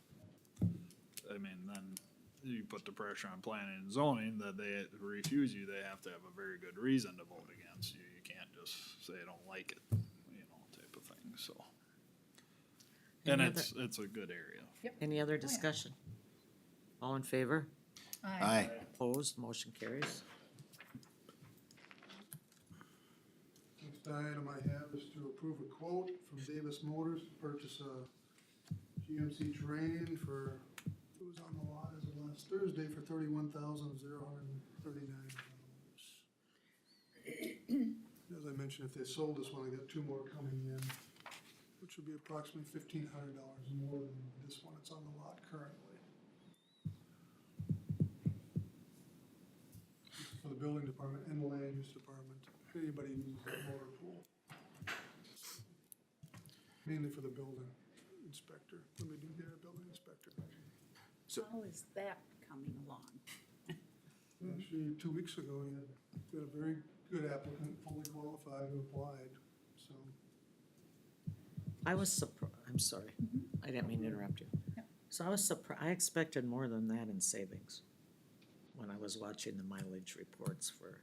I mean, then you put the pressure on planning and zoning that they refuse you, they have to have a very good reason to vote against you. You can't just say I don't like it, you know, type of thing, so. And Any it's a good area. Any other discussion? All in favor? Aye. Opposed, motion carries. Next item I have is to approve a quote from Davis Motors to purchase a GMC Terrain for, it was on the lot as of last Thursday, for $31,039. As I mentioned, if they sold this one, I got 2 more coming in, which would be approximately $1,500 more than this one that's on the lot currently. This is for the building department and the land use department, if anybody uses that motor pool. Mainly for the building inspector, when we do get a building inspector. How is that coming along? Actually, 2 weeks ago, we had a very good applicant, fully qualified, who applied, so. I was I'm sorry, I didn't mean to interrupt you. Yep. So I was I expected more than that in savings when I was watching the mileage reports for,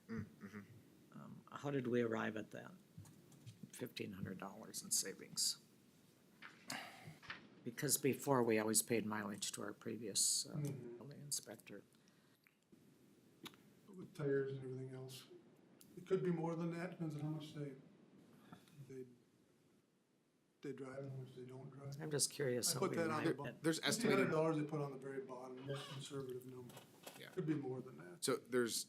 how did we arrive at that? $1,500 in savings. Because before, we always paid mileage to our previous, building inspector. With tires and everything else. It could be more than that, depends on how much they drive and how much they don't drive. I'm just curious I how put we that on the arrived bottom. at. There's estimated, $1,500 they put on the very bottom, most conservative number. Yeah. Could be more than that. so there's,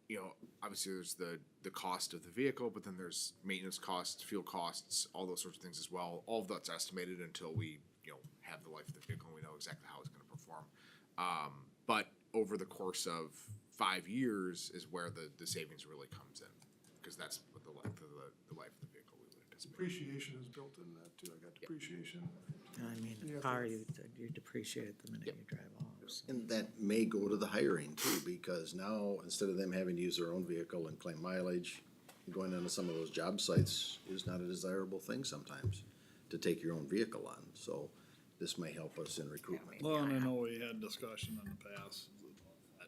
you know, obviously there's the cost of the vehicle, but then there's maintenance costs, fuel costs, all those sorts of things as well. All of that's estimated until we, you know, have the life of the vehicle and we know exactly how it's gonna perform. But over the course of 5 years is where the savings really comes in, because that's what the life of the life of the vehicle we would anticipate. Depreciation is built in that too, I got depreciation. I mean, Yeah. a car, you depreciate it the minute you drive off. So. And that may go to the hiring too, because now, instead of them having to use their own vehicle and claim mileage, going onto some of those job sites is not a desirable thing sometimes, to take your own vehicle on, so this may help us in recruitment. Well, and I know we had discussion in the past,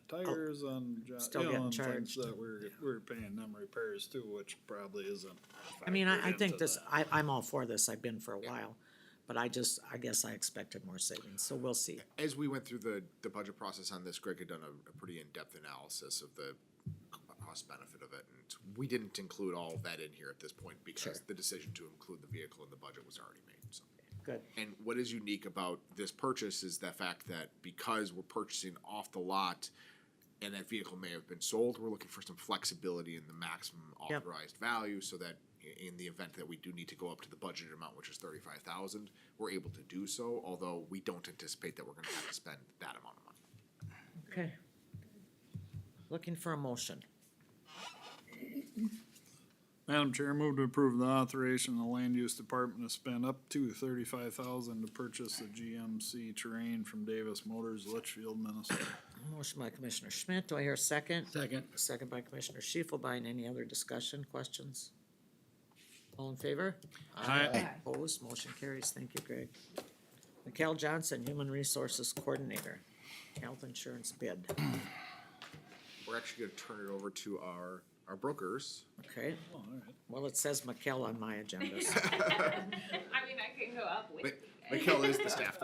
tires on, Still you know, getting and things charged. that we're paying them repairs too, which probably isn't. I mean, I factored think into this, that. I'm all for this, I've been for a while, but I guess I expected more savings, so we'll see. As we went through the budget process on this, Greg had done a pretty in-depth analysis of the cost benefit of it, and we didn't include all of that in here at this point because Sure. the decision to include the vehicle in the budget was already made, so. Good. And what is unique about this purchase is the fact that because we're purchasing off the lot and that vehicle may have been sold, we're looking for some flexibility in the maximum Yep. authorized value so that in the event that we do need to go up to the budgeted amount, which is $35,000, we're able to do so, although we don't anticipate that we're gonna have to spend that amount of money. Okay. Looking for a motion. Madam Chair, move to approve the authorization of the land use department to spend up to $35,000 to purchase the GMC Terrain from Davis Motors, Litchfield, Minnesota. Motion by Commissioner Schmidt, do I hear a second? Second. Second by Commissioner Schiefelbein, any other discussion, questions? All in favor? Aye. Opposed, motion carries, thank you, Greg. Mikhail Johnson, Human Resources Coordinator, Health Insurance bid. we're actually gonna turn it over to our brokers. Okay, Oh, all right. well, it says McKell on my agenda. so- I mean, I can go up with you guys. Mikkel is the staff.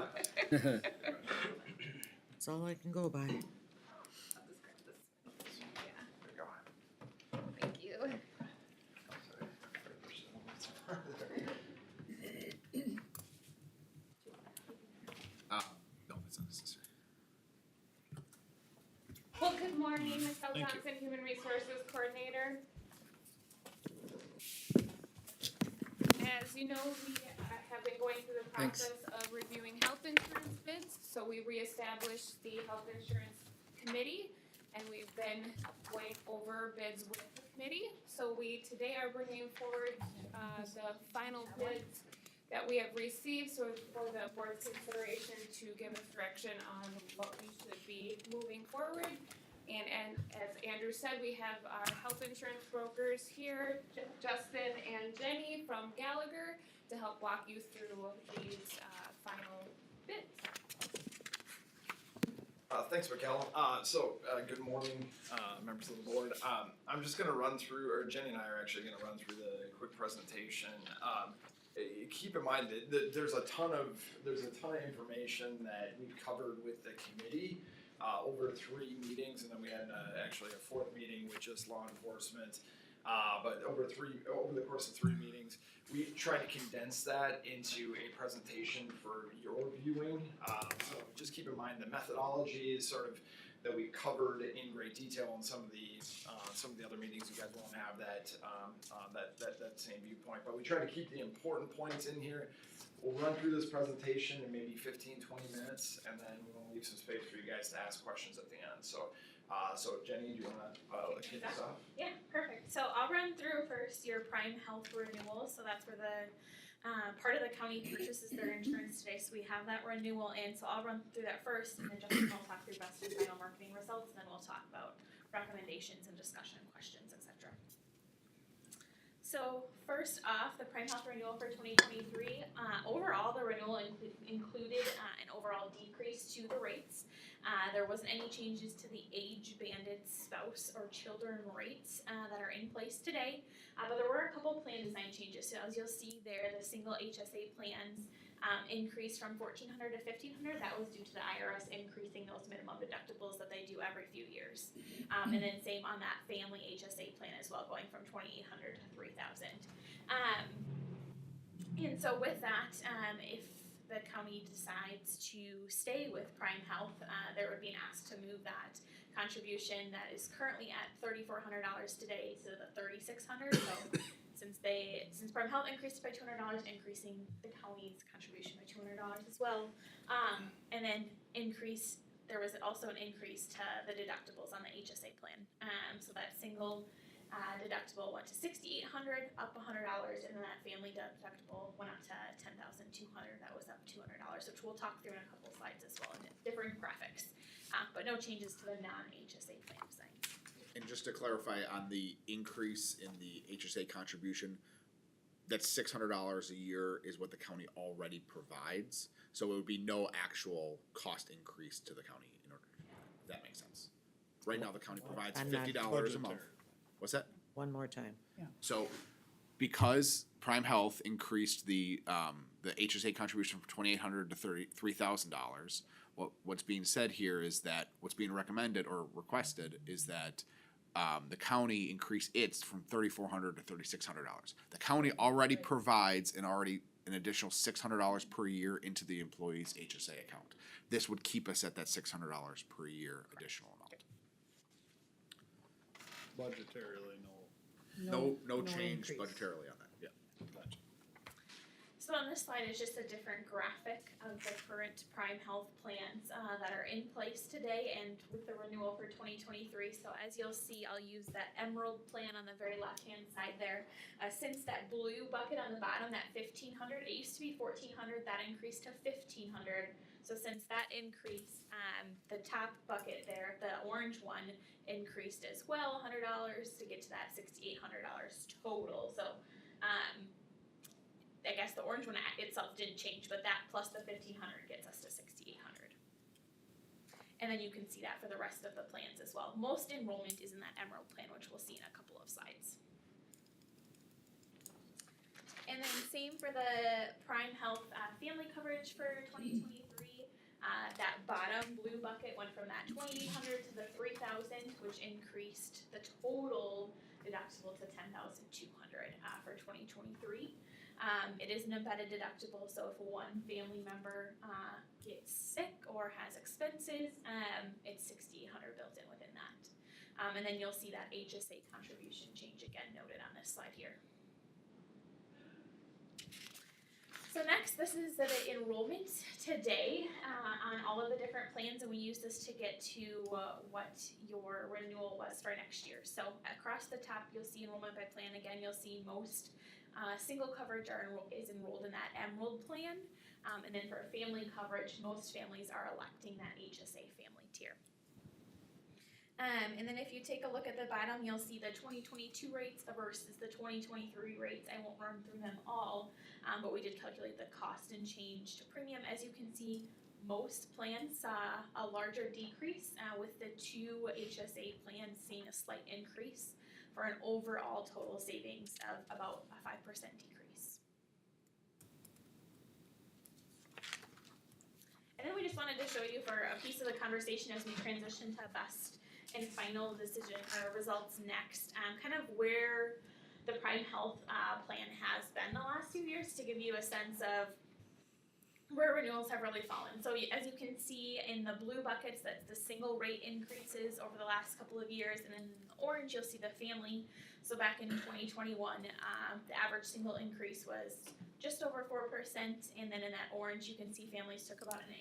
That's all I can go by. I'll just grab this. Yeah. Thank you. No, that's not necessary. Well, good morning, Michelle Thank you. Johnson, Human Resources Coordinator. As you know, we have been going through the Thanks. process of reviewing health insurance bids. So we reestablished the Health Insurance Committee, and we've been going over bids with the committee. So we today are bringing forward the final bids that we have received, so for the board's consideration to give us direction on what we should be moving forward. And as Andrew said, we have our health insurance brokers here, Justin and Jenny from Gallagher, to help walk you through these final bids. Thanks, Mikkel. Good morning, members of the board. I'm just gonna run through, or Jenny and I are actually gonna run through the quick presentation. Keep in mind that there's a ton of information that we covered with the committee over 3 meetings, and then we had actually a 4th meeting with just law enforcement. But over the course of 3 meetings, we tried to condense that into a presentation for your viewing. So just keep in mind the methodology is sort of that we covered in great detail in some of the other meetings. You guys won't have that same viewpoint, but we try to keep the important points in here. We'll run through this presentation in maybe 15-20 minutes, and then we'll leave some space for you guys to ask questions at the end. So Jenny, do you wanna kick us off? Yeah, perfect. So I'll run through first your Prime Health renewal. So that's where the part of the county purchases their insurance today. So we have that renewal in. So I'll run through that first, and then Justin will talk through best and final marketing results, and then we'll talk about recommendations and discussion questions, etc. So first off, the Prime Health renewal for 2023. Overall, the renewal included an overall decrease to the rates. There wasn't any changes to the age-banded spouse or children rates that are in place today, but there were a couple plan design changes. So as you'll see there, the single HSA plans increased from $1,400 to $1,500. That was due to the IRS increasing those minimum deductibles that they do every few years. And then same on that family HSA plan as well, going from $2,800 to $3,000. And so with that, if the county decides to stay with Prime Health, there would be an ask to move that contribution that is currently at $3,400 today to the $3,600. So since Prime Health increased by $200, increasing the county's contribution by $200 as well. And then there was also an increase to the deductibles on the HSA plan. So that single deductible went to $6,800, up $100, and then that family deductible went up to $10,200. That was up $200, which we'll talk through in a couple slides as well, in different graphics. But no changes to the non-HSA plan design. And just to clarify on the increase in the HSA contribution, that $600 a year is what the county already provides. So it would be no actual cost increase to the county in order to do that, if that makes sense. Right now, the county provides I'm not $50 a month. What's that? One more time. So, because Prime Health increased the HSA contribution from $2,800 to $3,000, what's being said here is that what's being recommended or requested is that the county increase its from $3,400 to $3,600. The county already provides an additional $600 per year into the employee's HSA account. This would keep us at that $600 per year additional amount. Budgetarily, No change increase. budgetarily on that, yeah. Gotcha. So on this slide is just a different graphic of the current Prime Health plans that are in place today and with the renewal for 2023. So as you'll see, I'll use that Emerald plan on the very left-hand side there. Since that blue bucket on the bottom, that $1,500, it used to be $1,400, that increased to $1,500. So since that increase, the top bucket there, the orange one, increased as well, $100 to get to that $6,800 total. So I guess the orange one itself didn't change, but that plus the $1,500 gets us to $6,800. And then you can see that for the rest of the plans as well. Most enrollment is in that Emerald plan, which we'll see in a couple of slides. And then same for the Prime Health family coverage for 2023. That bottom blue bucket went from that 2,800 to the 3,000, which increased the total deductible to 10,200 for 2023. It is an embedded deductible, so if one family member gets sick or has expenses, it's 6,800 built in within that. And then you'll see that HSA contribution change again noted on this slide here. So next, this is the enrollment today on all of the different plans, and we use this to get to what your renewal was for next year. So across the top, you'll see enrollment by plan. Again, you'll see most single coverage is enrolled in that Emerald plan, and then for family coverage, most families are electing that HSA family tier. And then if you take a look at the bottom, you'll see the 2022 rates versus the 2023 rates. I won't run through them all, but we did calculate the cost and change to premium. As you can see, most plans saw a larger decrease, with the two HSA plans seeing a slight increase for an overall total savings of about a 5% decrease. And then we just wanted to show you for a piece of the conversation as we transition to best and final decision or results next, kind of where the Prime Health plan has been the last few years to give you a sense of where renewals have really fallen. So as you can see in the blue buckets, that's the single rate increases over the last couple of years, and in orange you'll see the family. So back in 2021, the average single increase was just over 4%, and then in that orange you can see families took about an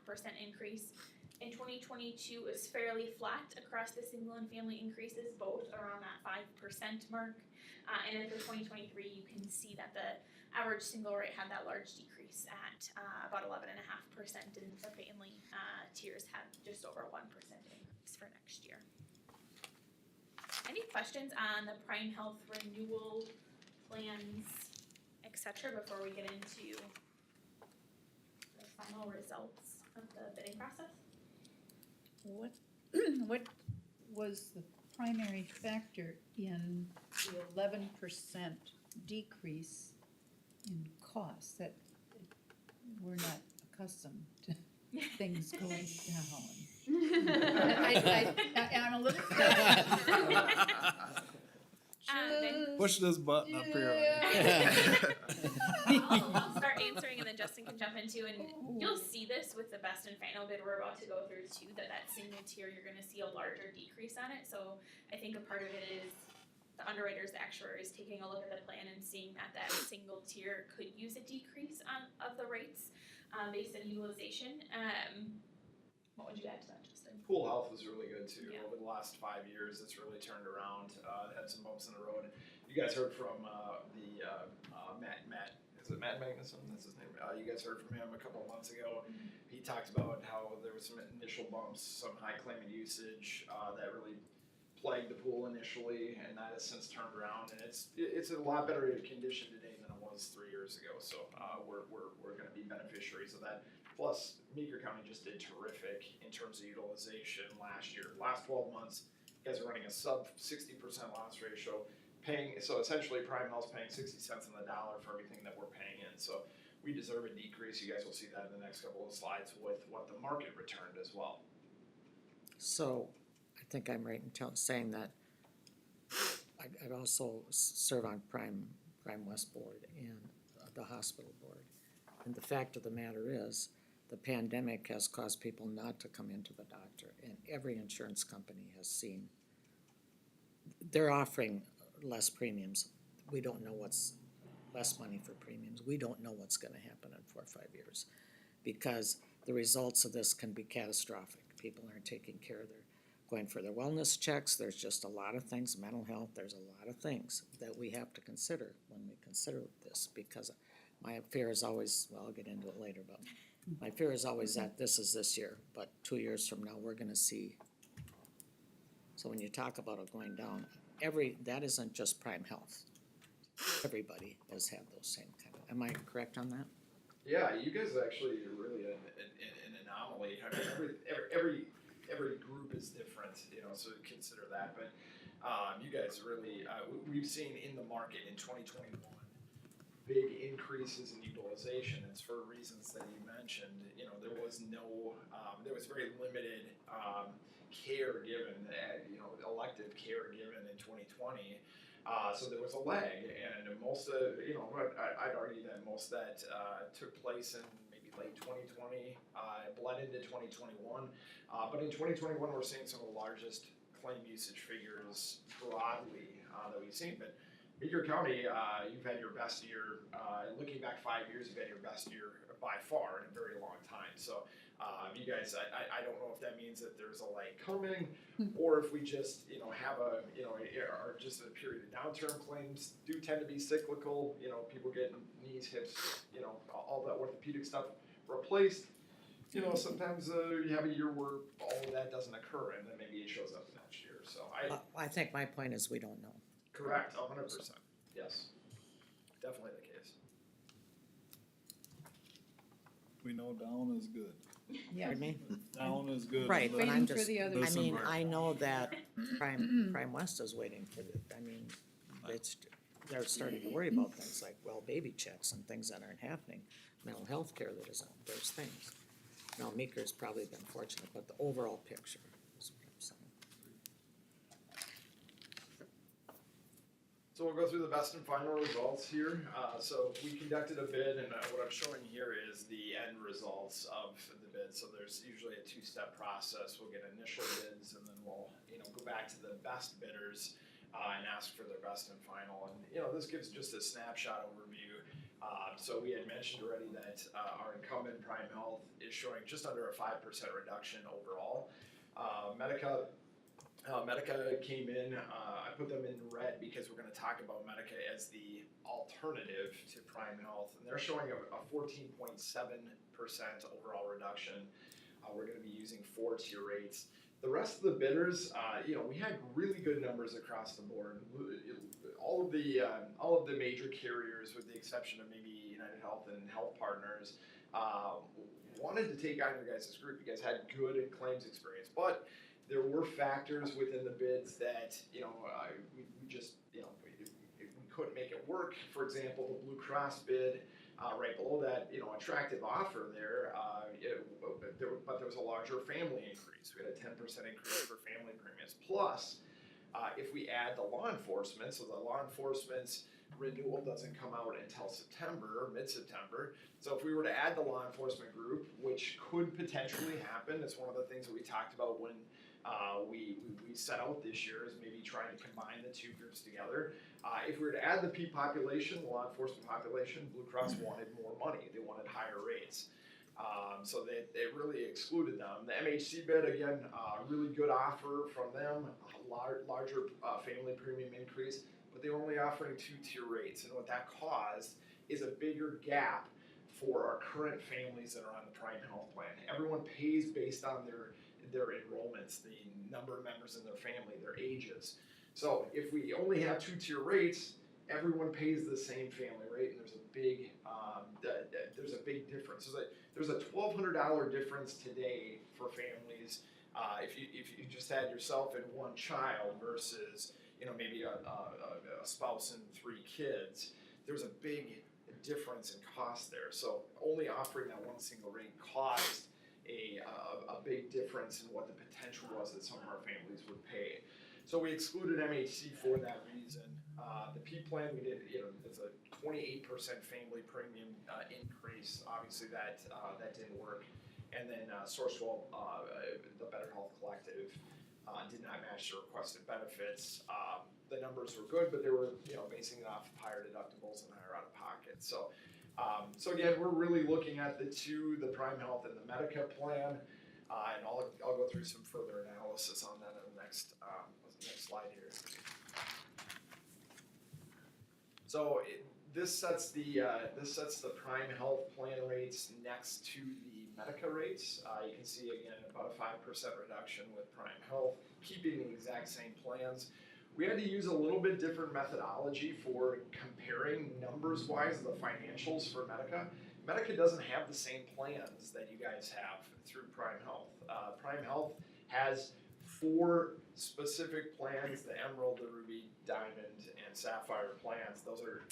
8.5% increase. In 2022, it was fairly flat across the single and family increases, both around that 5% mark. And then for 2023, you can see that the average single rate had that large decrease at about 11.5%, and the family tiers had just over 1% increase for next year. Any questions on the Prime Health renewal plans, etc., before we get into the final results of the bidding process? What was the primary factor in the 11% decrease in costs that we're not accustomed to things going down? I'm a little. Push this button up here. I'll start answering, and then Justin can jump into, and you'll see this with the best and final bid we're about to go through too, that single tier, you're gonna see a larger decrease on it. So I think a part of it is the underwriters, the actuaries taking a look at the plan and seeing that single tier could use a decrease of the rates based on utilization. What would you add to that, Justin? Pool health is really good too. Yeah. Over the last 5 years, it's really turned around. Had some bumps in the road. You guys heard from Matt. Is it Matt Magnuson? That's his name. You guys heard from him a couple of months ago. He talked about how there was some initial bumps, some high claimant usage that really plagued the pool initially, and that has since turned around. And it's a lot better condition today than it was 3 years ago. So we're going to be beneficiaries of that. Plus, Meeker County just did terrific in terms of utilization last year. Last 12 months, you guys are running a sub 60% loss ratio, so essentially Prime Health's paying 60 cents on the dollar for everything that we're paying in. So we deserve a decrease. You guys will see that in the next couple of slides with what the market returned as well. So I think I'm right in saying that I'd also serve on Prime West Board and the hospital board. And the fact of the matter is, the pandemic has caused people not to come into the doctor, and every insurance company has seen, they're offering less premiums. We don't know what's less money for premiums. We don't know what's gonna happen in 4 or 5 years, because the results of this can be catastrophic. People aren't taking care of going for their wellness checks. There's just a lot of things, mental health, there's a lot of things that we have to consider when we consider this, because my fear is always, well, I'll get into it later, but my fear is always that this is this year, but 2 years from now, we're gonna see. So when you talk about it going down, that isn't just Prime Health. Everybody has had those same kind of, am I correct on that? Yeah, you guys actually are really an anomaly. I mean, every every group is different, you know, so consider that, but, you guys really, we've seen in the market in 2021, big increases in utilization. It's for reasons that you mentioned. You know, there was very limited care given, you know, elective care given in 2020. So there was a lag, and most of, you know, I'd argue that most of that took place in maybe late 2020, bled into 2021. But in 2021, we're seeing some of the largest claim usage figures broadly that we've seen. But Meeker County, you've had your best year, looking back 5 years, you've had your best year by far in a very long time. So you guys, I don't know if that means that there's a lag coming, or if we just, you know, have a, you know, are just a period of downturn. Claims do tend to be cyclical, you know, people getting knees, hips, you know, all that orthopedic stuff replaced. You know, sometimes you have a year where all of that doesn't occur, and then maybe it shows up next year. So I think my point is we don't know. Correct, 100%. Yes, definitely the case. We know down is good. Pardon me? Down is good. Right, but Waiting I'm for just, the I others. mean, I know that Prime West is waiting for the, I mean, they're starting to worry about things like, well, baby checks and things that aren't happening, mental health care that isn't, there's things. Now, Meeker's probably been fortunate, but the overall picture is what I'm saying. So we'll go through the best and final results here. So we conducted a bid, and what I'm showing here is the end results of the bid. So there's usually a two-step process. We'll get initial bids, and then we'll, you know, go back to the best bidders and ask for their best and final. And, you know, this gives just a snapshot overview. So we had mentioned already that our incumbent Prime Health is showing just under a 5% reduction overall. Medica came in, I put them in red because we're gonna talk about Medica as the alternative to Prime Health, and they're showing a 14.7% overall reduction. We're gonna be using 4-tier rates. The rest of the bidders, you know, we had really good numbers across the board. All of the major carriers, with the exception of maybe United Health and Health Partners, wanted to take on your guys' group. You guys had good claims experience, but there were factors within the bids that, you know, we just, you know, we couldn't make it work. For example, the Blue Cross bid, right below that, you know, attractive offer there, but there was a larger family increase. We had a 10% increase for family premiums. Plus, if we add the law enforcement, so the law enforcement's renewal doesn't come out until September, mid-September. So if we were to add the law enforcement group, which could potentially happen, it's one of the things that we talked about when we set out this year, is maybe trying to combine the two groups together. If we were to add the P population, the law enforcement population, Blue Cross wanted more money. They wanted higher rates. So they really excluded them. The MHC bid, again, really good offer from them, a larger family premium increase, but they were only offering 2-tier rates. And what that caused is a bigger gap for our current families that are on the Prime Health plan. Everyone pays based on their enrollments, the number of members in their family, their ages. So if we only have 2-tier rates, everyone pays the same family rate, and there's a big difference. There's a $1,200 difference today for families if you just had yourself and one child versus, you know, maybe a spouse and 3 kids. There's a big difference in cost there. So only offering that one single rate caused a big difference in what the potential was that some of our families would pay. So we excluded MHC for that reason. The P plan, we did, you know, it's a 28% family premium increase. Obviously that didn't work. And then Sourcewell, the Better Health Collective, did not match the requested benefits. The numbers were good, but they were, you know, basing it off of higher deductibles and higher out of pocket. So again, we're really looking at the Prime Health and the Medica plan, and I'll go through some further analysis on that in the next slide here. So this sets the Prime Health plan rates next to the Medica rates. You can see again about a 5% reduction with Prime Health, keeping the exact same plans. We had to use a little bit different methodology for comparing numbers-wise the financials for Medica. Medica doesn't have the same plans that you guys have through Prime Health. Prime Health has 4 specific plans: the Emerald, the Ruby, Diamond, and Sapphire plans. Those are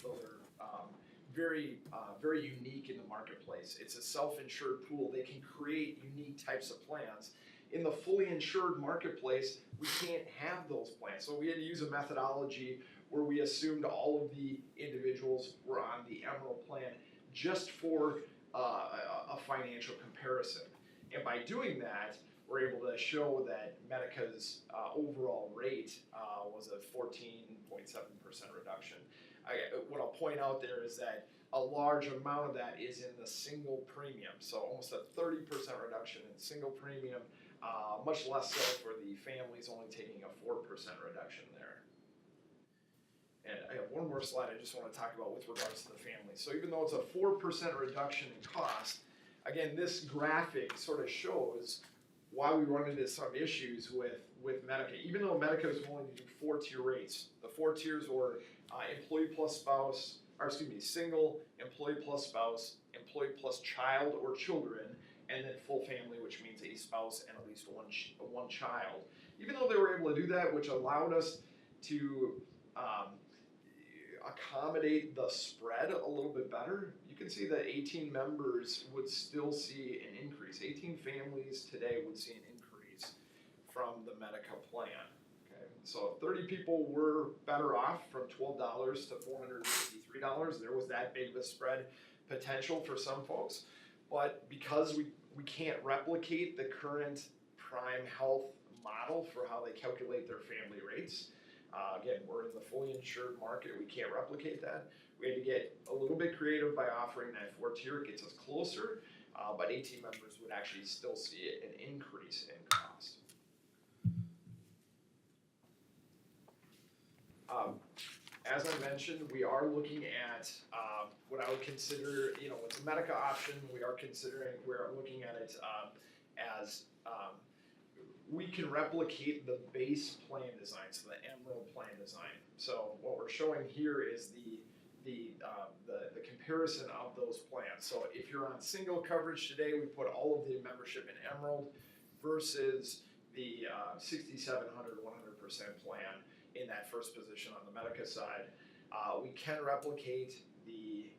very unique in the marketplace. It's a self-insured pool. They can create unique types of plans. In the fully insured marketplace, we can't have those plans. So we had to use a methodology where we assumed all of the individuals were on the Emerald plan just for a financial comparison. And by doing that, we're able to show that Medica's overall rate was a 14.7% reduction. What I'll point out there is that a large amount of that is in the single premium, so almost a 30% reduction in single premium, much less so for the families, only taking a 4% reduction there. And I have one more slide I just want to talk about with regards to the families. So even though it's a 4% reduction in cost, again, this graphic sort of shows why we run into some issues with Medica. Even though Medica is willing to do 4-tier rates, the 4 tiers were employee plus spouse, single, employee plus spouse, employee plus child or children, and then full family, which means a spouse and at least one child. Even though they were able to do that, which allowed us to accommodate the spread a little bit better, you can see that 18 members would still see an increase. 18 families today would see an increase from the Medica plan. Okay, so 30 people were better off from $12 to $453. There was that big of a spread potential for some folks, but because we can't replicate the current Prime Health model for how they calculate their family rates. Again, we're in the fully insured market. We can't replicate that. We had to get a little bit creative by offering that 4-tier. It gets us closer, but 18 members would actually still see an increase in cost. As I mentioned, we are looking at what I would consider, it's a Medica option. We're looking at it as we can replicate the base plan design, so the Emerald plan design. So what we're showing here is the comparison of those plans. So if you're on single coverage today, we put all of the membership in Emerald versus the 6,700 100% plan in that first position on the Medica side. We can replicate the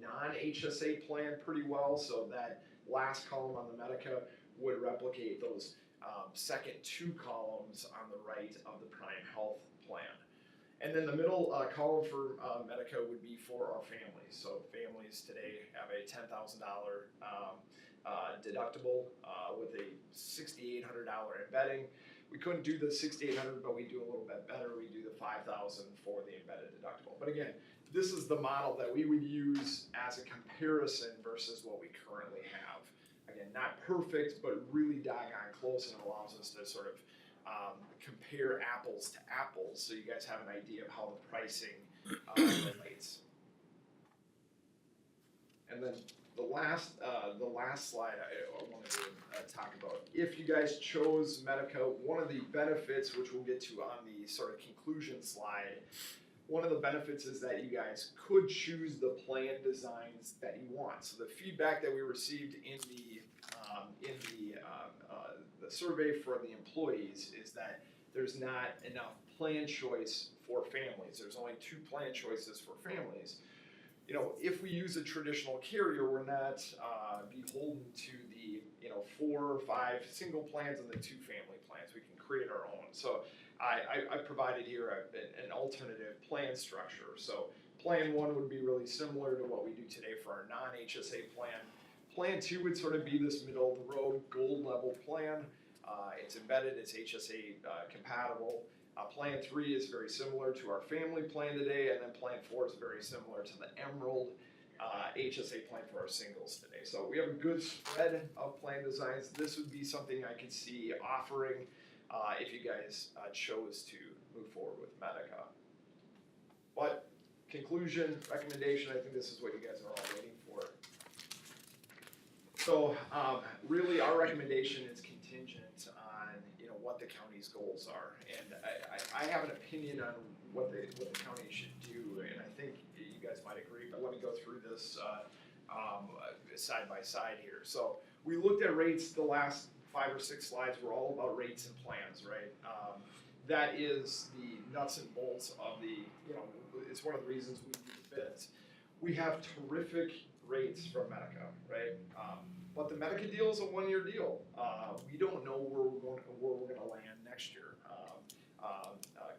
non-HSA plan pretty well, so that last column on the Medica would replicate those second 2 columns on the right of the Prime Health plan. And then the middle column for Medica would be for our families. So families today have a $10,000 deductible with a $6,800 embedding. We couldn't do the $6,800, but we do a little bit better. We do the $5,000 for the embedded deductible. But again, this is the model that we would use as a comparison versus what we currently have. Again, not perfect, but really doggone close, and allows us to sort of compare apples to apples, so you guys have an idea of how the pricing relates. And then the last slide I wanted to talk about. If you guys chose Medica, one of the benefits, which we'll get to on the sort of conclusion slide, one of the benefits is that you guys could choose the plan designs that you want. So the feedback that we received in the survey for the employees is that there's not enough plan choice for families. There's only 2 plan choices for families. If we use a traditional carrier, we're not beholden to the 4 or 5 single plans and the 2 family plans. We can create our own. So I provided here an alternative plan structure. So plan 1 would be really similar to what we do today for our non-HSA plan. Plan 2 would sort of be this middle of the road gold level plan. It's embedded, it's HSA compatible. Plan 3 is very similar to our family plan today, and then plan 4 is very similar to the Emerald HSA plan for our singles today. So we have a good spread of plan designs. This would be something I could see offering if you guys chose to move forward with Medica. But conclusion, recommendation, I think this is what you guys are all waiting for. So really our recommendation is contingent on what the county's goals are. And I have an opinion on what the county should do, and I think you guys might agree, but let me go through this side by side here. So we looked at rates the last 5 or 6 slides were all about rates and plans, right? That is the nuts and bolts of the, it's one of the reasons we do the bids. We have terrific rates from Medica, right? But the Medica deal is a 1-year deal. We don't know where we're gonna land next year.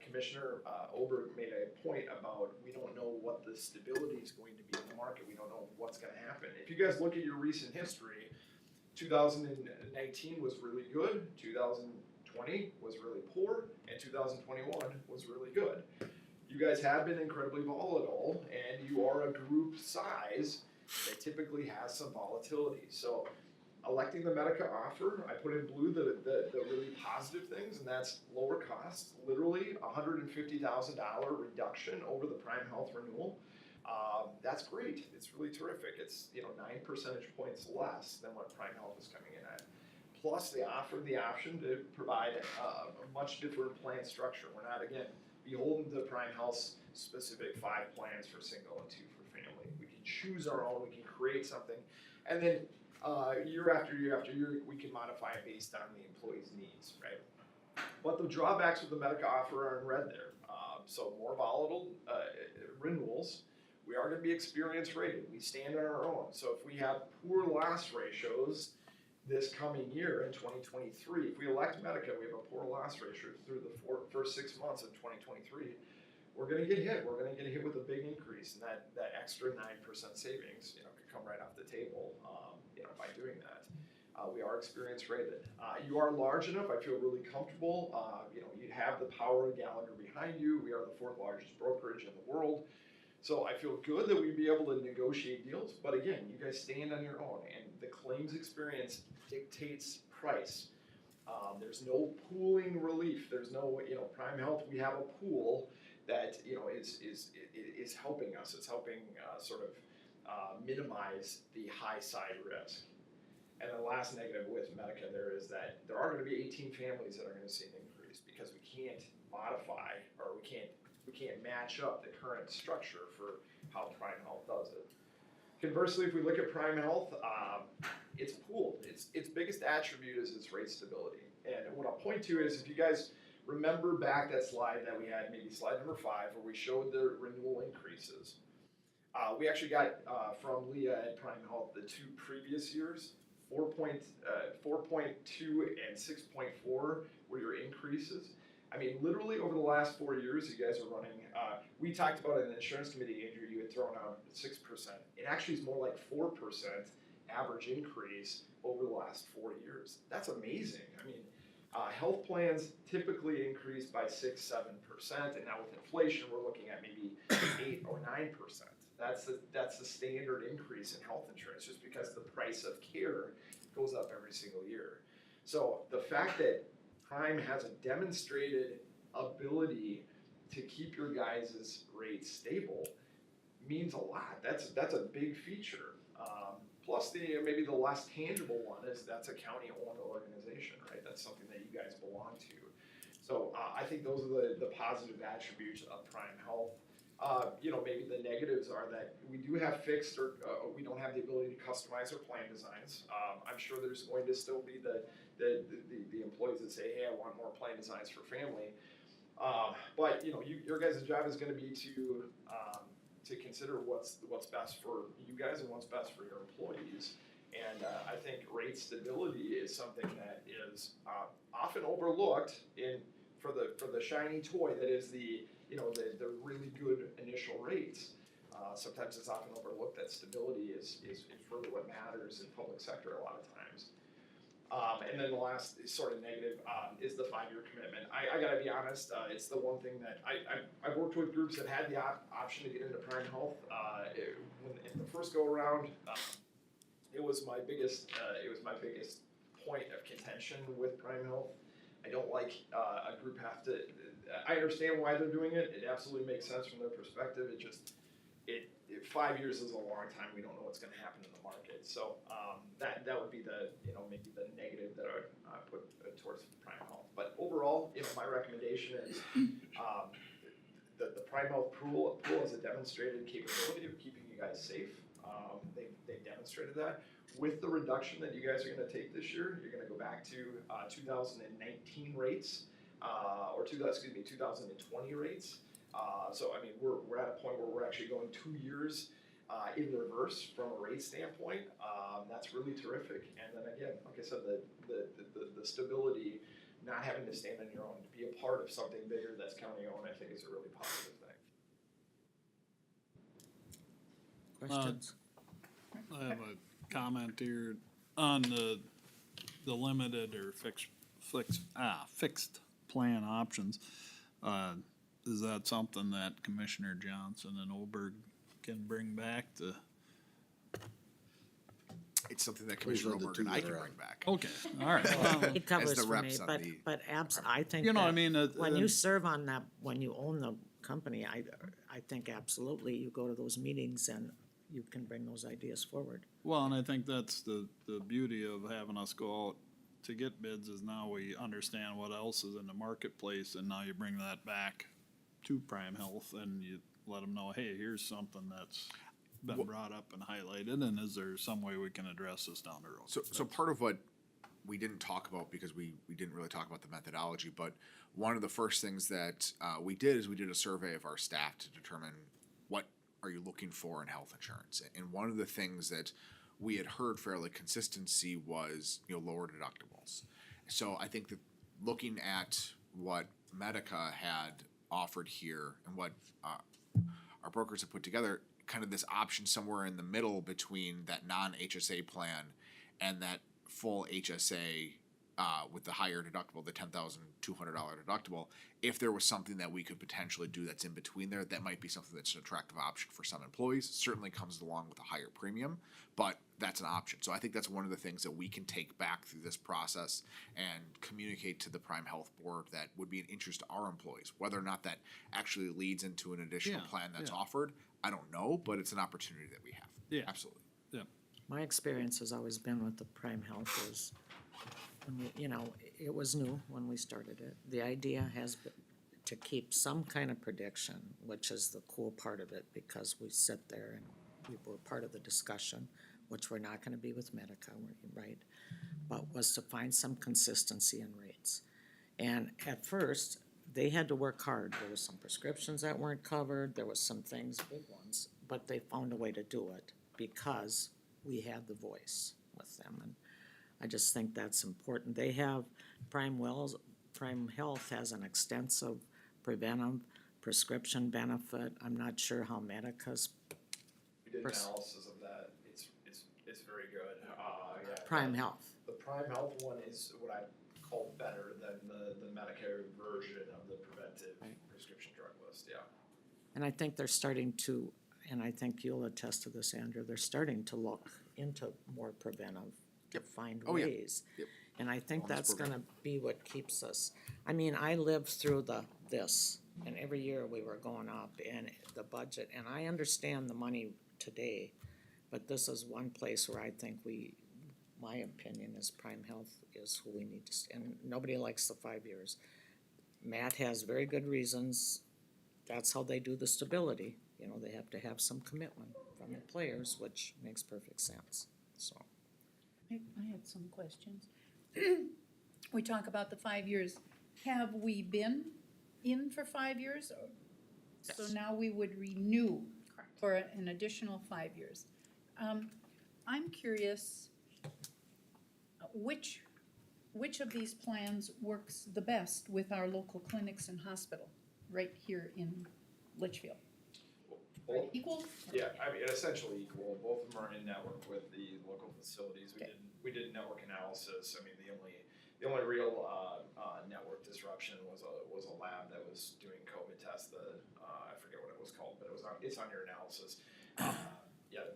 Commissioner Oberg made a point about we don't know what the stability is going to be in the market. We don't know what's gonna happen. If you guys look at your recent history, 2019 was really good, 2020 was really poor, and 2021 was really good. You guys have been incredibly volatile, and you are a group size that typically has some volatility. So electing the Medica offer, I put in blue the really positive things, and that's lower costs, literally $150,000 reduction over the Prime Health renewal. That's great. It's really terrific. It's 9 percentage points less than what Prime Health is coming in at. Plus, they offer the option to provide a much different plan structure. We're not, again, beholden to Prime Health's specific 5 plans for single and 2 for family. We can choose our own. We can create something, and then year after year after year, we can modify it based on the employee's needs, right? But the drawbacks with the Medica offer are in red there. So more volatile renewals. We are going to be experience rated. We stand on our own. So if we have poor loss ratios this coming year in 2023, if we elect Medica, we have a poor loss ratio through the first 6 months of 2023. We're going to get hit. We're going to get hit with a big increase, and that extra 9% savings, could come right off the table, by doing that. We are experience rated. You are large enough. I feel really comfortable. You have the power of Gallagher behind you. We are the 4th largest brokerage in the world. So I feel good that we'd be able to negotiate deals. But again, you guys stand on your own, and the claims experience dictates price. There's no pooling relief. There's no, Prime Health. We have a pool that is helping us. It's helping minimize the high side risk. And the last negative with Medica there is that there are going to be 18 families that are going to see an increase because we can't modify or we can't match up the current structure for how Prime Health does it. Conversely, if we look at Prime Health, it's pooled. Its biggest attribute is its rate stability. And what I'll point to is if you guys remember back that slide that we had, maybe slide number 5, where we showed the renewal increases. We actually got from Leah at Prime Health the 2 previous years, 4.2 and 6.4 were your increases. I mean, literally over the last 4 years, you guys are running. We talked about it in the insurance committee, Andrew. You had thrown out 6%. It actually is more like 4% average increase over the last 4 years. That's amazing. I mean, health plans typically increase by 6-7%, and now with inflation, we're looking at maybe 8 or 9%. That's the standard increase in health insurance, just because the price of care goes up every single year. So the fact that Prime has a demonstrated ability to keep your guys' rates stable means a lot. That's a big feature. Plus, maybe the less tangible one is that's a county-owned organization, right? That's something that you guys belong to. So I think those are the positive attributes of Prime Health. Maybe the negatives are that we do have fixed or we don't have the ability to customize our plan designs. I'm sure there's going to still be the employees that say, hey, I want more plan designs for family. But your guys' job is going to be to consider what's best for you guys and what's best for your employees. And I think rate stability is something that is often overlooked for the shiny toy that is the really good initial rates. Sometimes it's often overlooked that stability is really what matters in public sector a lot of times. And then the last sort of negative is the 5-year commitment. I gotta be honest, it's the one thing that I've worked with groups that had the option to get into Prime Health. In the first go around, it was my biggest point of contention with Prime Health. I don't like a group have to. I understand why they're doing it. It absolutely makes sense from their perspective. 5 years is a long time. We don't know what's going to happen in the market. So that would be maybe the negative that I would put towards Prime Health. But overall, my recommendation is the Prime Health pool has a demonstrated capability of keeping you guys safe. They've demonstrated that. with the reduction that you guys are gonna take this year, you're gonna go back to, 2019 rates, or 2020 rates. So I mean, we're at a point where we're actually going 2 years, in reverse from a rate standpoint. That's really terrific. And then again, like I said, the stability, not having to stand on your own, to be a part of something bigger that's county owned, I think is a really positive thing. Questions? I have a comment here on the limited or fixed plan options. Is that something that Commissioner Johnson and Oberg can bring back to? It's something that Commissioner those are the Roberg two and I that can are bring back. Okay, all right. Well, It covers the for me, reps on but, the- I think You know, I that mean, when you serve on that, when you own the company, I think absolutely you go to those meetings and you can bring those ideas forward. well, and I think that's the beauty of having us go out to get bids is now we understand what else is in the marketplace, and now you bring that back to Prime Health and you let them know, hey, here's something that's been brought up and highlighted, and is there some way we can address this down the road? So part of what we didn't talk about, because we didn't really talk about the methodology, but one of the first things that we did is we did a survey of our staff to determine what are you looking for in health insurance. And one of the things that we had heard fairly consistency was, lower deductibles. So I think that looking at what Medica had offered here and what our brokers have put together, kind of this option somewhere in the middle between that non-HSA plan and that full HSA with the higher deductible, the $10,200 deductible. If there was something that we could potentially do that's in between there, that might be something that's an attractive option for some employees. Certainly comes along with a higher premium, but that's an option. So I think that's one of the things that we can take back through this process and communicate to the Prime Health Board that would be an interest to our employees. Whether or not that actually leads into an additional plan that's offered, I don't know, but it's an opportunity that we have. Yeah. Absolutely. Yeah. My experience has always been with the Prime Health is, when we, it was new when we started it. The idea has been to keep some kind of prediction, which is the cool part of it, because we sit there and we were part of the discussion, which we're not gonna be with Medica, right? But was to find some consistency in rates. And at first, they had to work hard. There was some prescriptions that weren't covered, there was some things, big ones, but they found a way to do it because we had the voice with them. And I just think that's important. They have, Prime Health has an extensive preventive prescription benefit. I'm not sure how Medica's We did analysis of that. It's very good. Yeah. Prime Health. The Prime Health one is what I call better than the Medicare version of the preventive prescription drug list, yeah. And I think they're starting to, and I think you'll attest to this, Andrew, they're starting to look into more preventive to find ways. Yep. And I think Wellness that's program. gonna be what keeps us. I mean, I lived through this, and every year we were going up in the budget, and I understand the money today, but this is one place where I think my opinion is Prime Health is who we need to, and nobody likes the 5 years. Matt has very good reasons, that's how they do the stability, they have to have some commitment from the players, which makes perfect sense, so. I had some questions. We talk about the 5 years. Have we been in for 5 years? So Yes. now we would renew for an additional 5 years. I'm curious, which of these plans works the best with our local clinics and hospital right here in Litchfield? Both, Equal? yeah, I mean, essentially equal. Both of them are in network with the local facilities. We did network analysis. I mean, the only real network disruption was a lab that was doing COVID tests. I forget what it was called, but it's on your analysis. Yeah,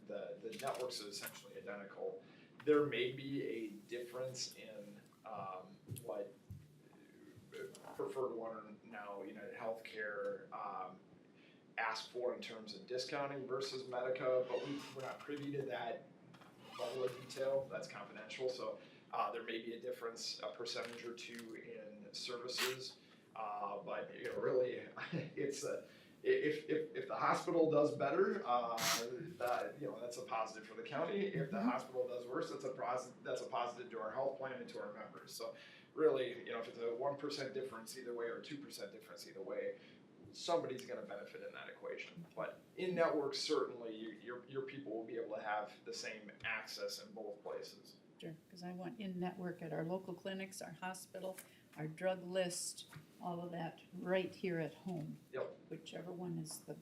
the networks are essentially identical. There may be a difference in what Preferred One now United Healthcare ask for in terms of discounting versus Medica, but we're not privy to that level of detail. That's confidential. So there may be a difference, a percentage or two in services, but really, it's if the hospital does better, that, you know, that's a positive for the county. If the hospital does worse, that's a positive to our health plan and to our members. So really, you know, if it's a 1% difference either way or 2% difference either way, somebody's gonna benefit in that equation. But in network, certainly, your people will be able to have the same access in both places. Sure, because I want in-network at our local clinics, our hospital, our drug list, all of that right here at home. Yep. Whichever one is the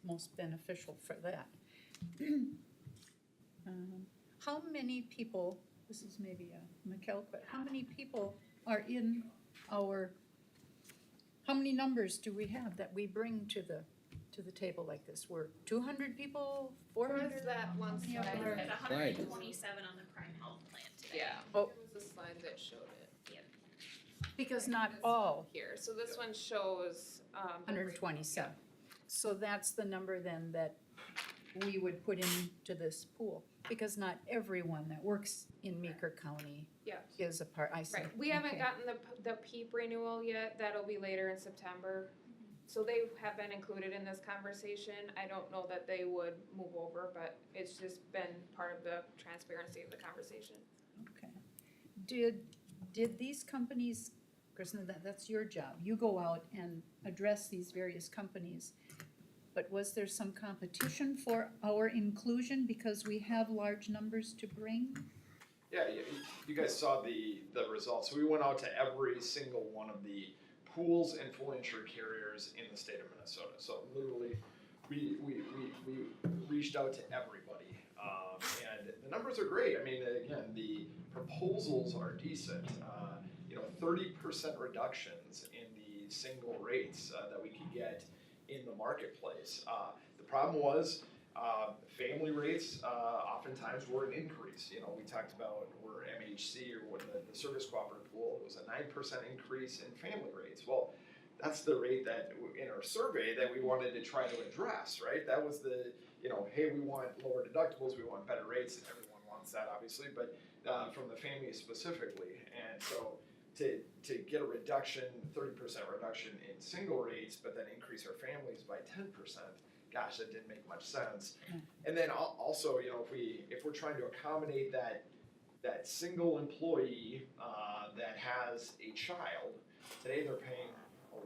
most beneficial for that. How many people, this is maybe a McKell question, how many people are in our, how many numbers do we have that we bring to the table like this? We're 200 people, 400? that one Yeah, slide. we're- It's 127 on the prime health plan today. Yeah, Oh. there was a slide that showed it. Because not all. Here, so this one shows, 127. So that's the number then that we would put into this pool, because not everyone that works in Meeker County Yeah. is a part, I see. Right, we haven't Okay. gotten the PEEP renewal yet, that'll be later in September. So they have been included in this conversation, I don't know that they would move over, but it's just been part of the transparency of the conversation. Okay. Did these companies, Kristen, that's your job, you go out and address these various companies, but was there some competition for our inclusion because we have large numbers to bring? Yeah, you guys saw the results. We went out to every single one of the pools and fully insured carriers in the state of Minnesota. So literally, we reached out to everybody. And the numbers are great. I mean, again, the proposals are decent. 30% reductions in the single rates that we could get in the marketplace. The problem was family rates oftentimes were an increase. You know, we talked about where MHC or what the service cooperative pool, it was a 9% increase in family rates. Well, that's the rate that in our survey that we wanted to try to address, right? That was the, you know, hey, we want lower deductibles, we want better rates, and everyone wants that obviously, but from the family specifically. And so to get a reduction, 30% reduction in single rates, but then increase our families by 10%, gosh, that didn't make much sense. And then also, you know, if we're trying to accommodate that single employee that has a child, today they're paying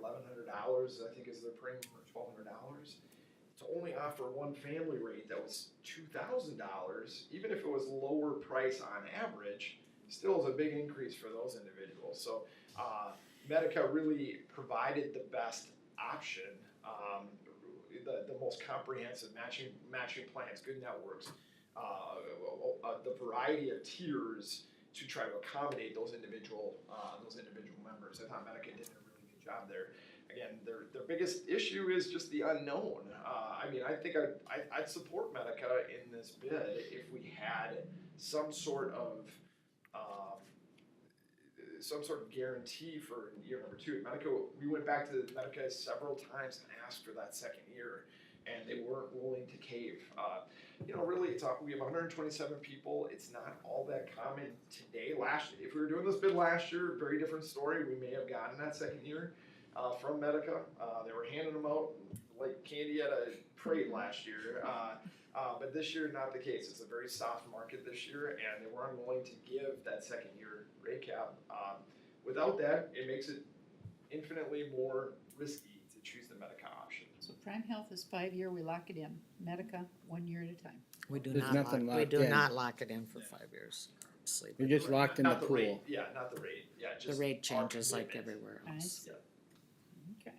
$1,100, I think is their premium, or $1,200. To only offer one family rate that was $2,000, even if it was lower price on average, still is a big increase for those individuals. So Medica really provided the best option, the most comprehensive matching plans, good networks, the variety of tiers to try to accommodate those individual members. I thought Medica did a really good job there. Again, their biggest issue is just the unknown. I mean, I think I'd support Medica in this bid if we had some sort of guarantee for year number 2. Medica, we went back to Medica several times and asked for that second year, and they weren't willing to cave. You know, really, we have 127 people. It's not all that common today. If we were doing this bid last year, very different story. We may have gotten that second year from Medica. They were handing them out like candy at a parade last year. But this year, not the case. It's a very soft market this year, and they were unwilling to give that second year rate cap. Without that, it makes it infinitely more risky to choose the Medica option. So Prime Health is 5-year, we lock it in. Medica, 1 year at a time. We do There's not nothing lock, we locked do in. not lock it in for 5 years. Sleep. You're just locked in the Not the rate, pool. yeah, not the rate, yeah, The just rate our changes like commitment. everywhere I else. see. Okay.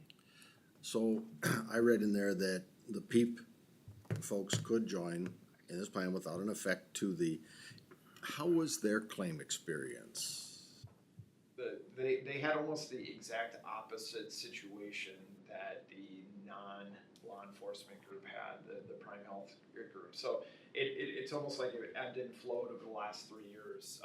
So I read in there that the PEEP folks could join in this plan without an effect to how was their claim experience? They had almost the exact opposite situation that the non-law enforcement group had, the Prime Health group. So it's almost like it ebbed and flowed over the last 3 years.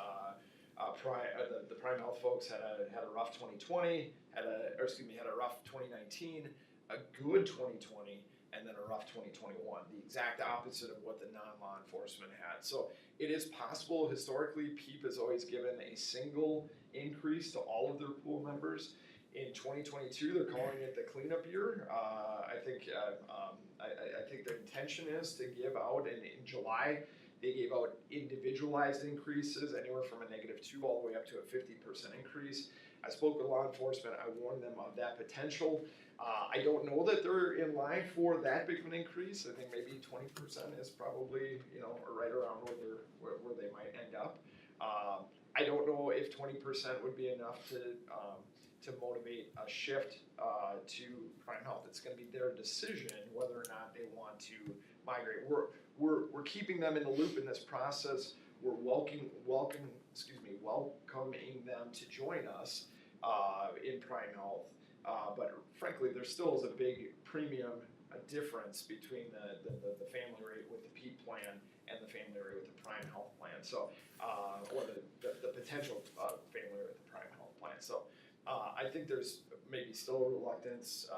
The Prime Health folks had a rough 2020, had a rough 2019, a good 2020, and then a rough 2021. The exact opposite of what the non-law enforcement had. So it is possible. Historically, PEEP has always given a single increase to all of their pool members. In 2022, they're calling it the cleanup year. I think the intention is to give out, and in July, they gave out individualized increases, anywhere from a -2 all the way up to a 50% increase. I spoke with law enforcement, I warned them of that potential. I don't know that they're in line for that big of an increase. I think maybe 20% is probably, right around where they might end up. I don't know if 20% would be enough to motivate a shift to Prime Health. It's going to be their decision whether or not they want to migrate. We're keeping them in the loop in this process. We're welcoming them to join us in Prime Health. But frankly, there still is a big premium difference between the family rate with the PEAP plan and the family rate with the Prime Health plan. So, or the potential family rate with the Prime Health plan. So, I think there's maybe still a reluctance.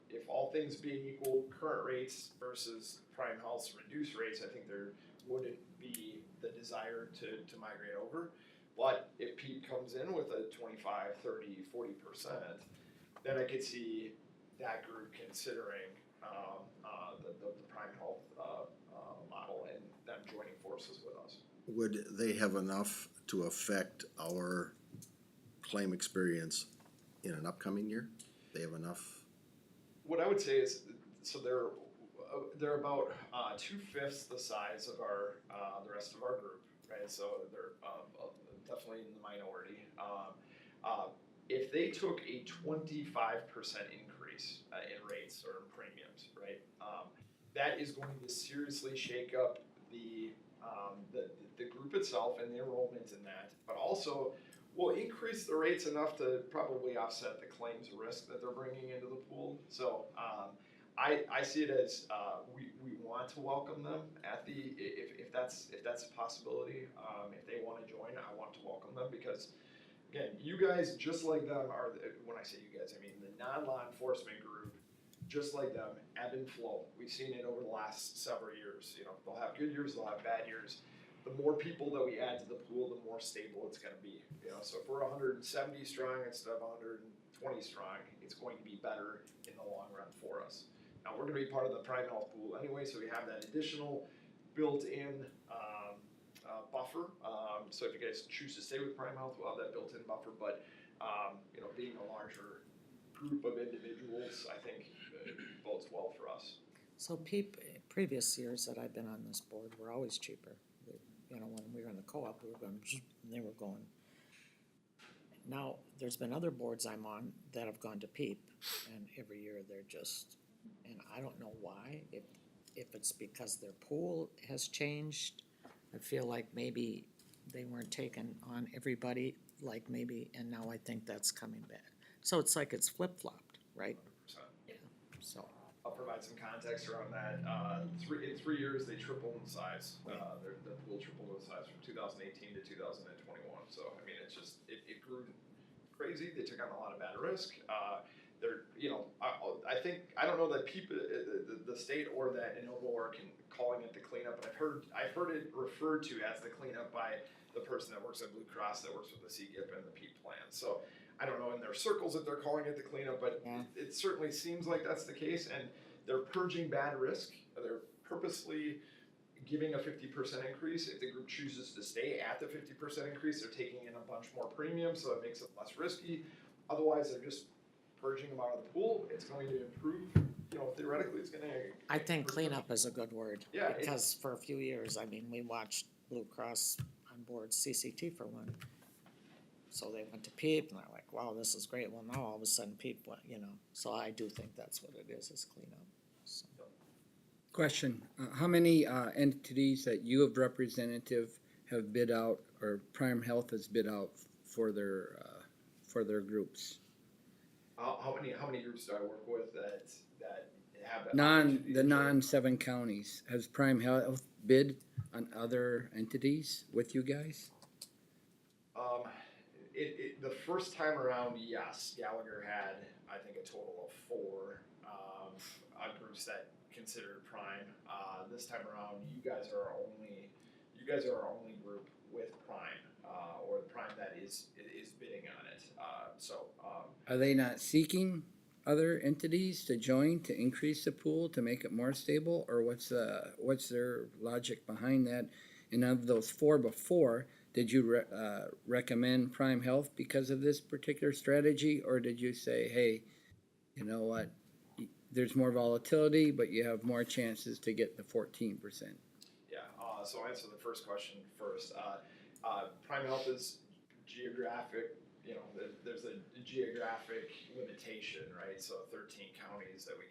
If all things being equal, current rates versus Prime Health's reduced rates, I think there wouldn't be the desire to migrate over. But if PEAP comes in with a 25, 30, 40%, then I could see that group considering the Prime Health model and them joining forces with us. Would they have enough to affect our claim experience in an upcoming year? They have enough? What I would say is, so they're about 2/5 the size of the rest of our group, right? So they're definitely in the minority. If they took a 25% increase in rates or in premiums, right, that is going to seriously shake up the group itself and the enrollment in that, but also will increase the rates enough to probably offset the claims risk that they're bringing into the pool. So I see it as we want to welcome them at if that's a possibility. If they want to join, I want to welcome them because, again, you guys, just like them, are, when I say you guys, I mean the non-law enforcement group, just like them, ebb and flow. We've seen it over the last several years. They'll have good years, they'll have bad years. The more people that we add to the pool, the more stable it's going to be. So if we're 170 strong instead of 120 strong, it's going to be better in the long run for us. Now we're going to be part of the Prime Health pool anyway, so we have that additional built-in buffer. So if you guys choose to stay with Prime Health, we'll have that built-in buffer. But being a larger group of individuals, I think bodes well for us. So PEAP, previous years that I've been on this board were always cheaper. When we were in the co-op, we were going, and they were going. Now, there's been other boards I'm on that have gone to PEAP, and every year they're just, and I don't know why, if it's because their pool has changed. I feel like maybe they weren't taking on everybody, like maybe, and now I think that's coming back. So it's like it's flip-flopped, right? 100%. Yeah, so. I'll provide some context around that. In 3 years, they tripled in size. The pool tripled in size from 2018 to 2021. So, I mean, it grew crazy. They took on a lot of bad risk. I don't know that people, the state or that Innovo are calling it the cleanup, but I've heard it referred to as the cleanup by the person that works at Blue Cross that works with the CGIP and the PEAP plan. So I don't know in their circles that they're calling it the cleanup, but it certainly seems like that's the case, and they're purging bad risk. They're purposely giving a 50% increase. If the group chooses to stay at the 50% increase, they're taking in a bunch more premium, so it makes it less risky. Otherwise, they're just purging them out of the pool. It's going to improve. Theoretically, it's going to. I think cleanup is a good word. Yeah, because for a few years, I mean, we watched Blue Cross on board CCT for one. So they went to PEAP, and they're like, wow, this is great. Well, now all of a sudden PEAP went, So I do think that's what it is cleanup. So. Question, how many entities that you have representative have bid out, or Prime Health has bid out for their groups? How many groups do I work with that have that? The non-7 counties. Has Prime Health bid on other entities with you guys? The first time around, yes, Gallagher had, I think, a total of 4 groups that considered Prime. This time around, you guys are our only you guys are our only group with Prime, or the Prime that is bidding on it. Are they not seeking other entities to join to increase the pool to make it more stable, or what's their logic behind that? And of those 4 before, did you recommend Prime Health because of this particular strategy, or did you say, hey, you know what, there's more volatility, but you have more chances to get the 14%? Yeah, so I'll answer the first question first. Prime Health is geographic, there's a geographic limitation, right? So 13 counties that we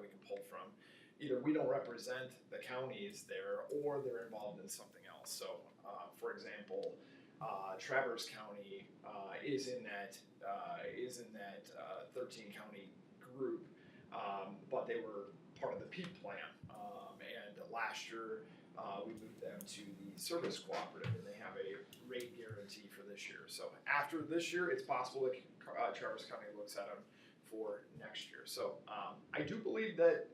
can pull from. Either we don't represent the counties there, or they're involved in something else. So, for example, Traverse County is in that 13 county group, but they were part of the PEAP plan. And last year, we moved them to the service cooperative, and they have a rate guarantee for this year. So after this year, it's possible that Traverse County looks at them for next year. So I do believe that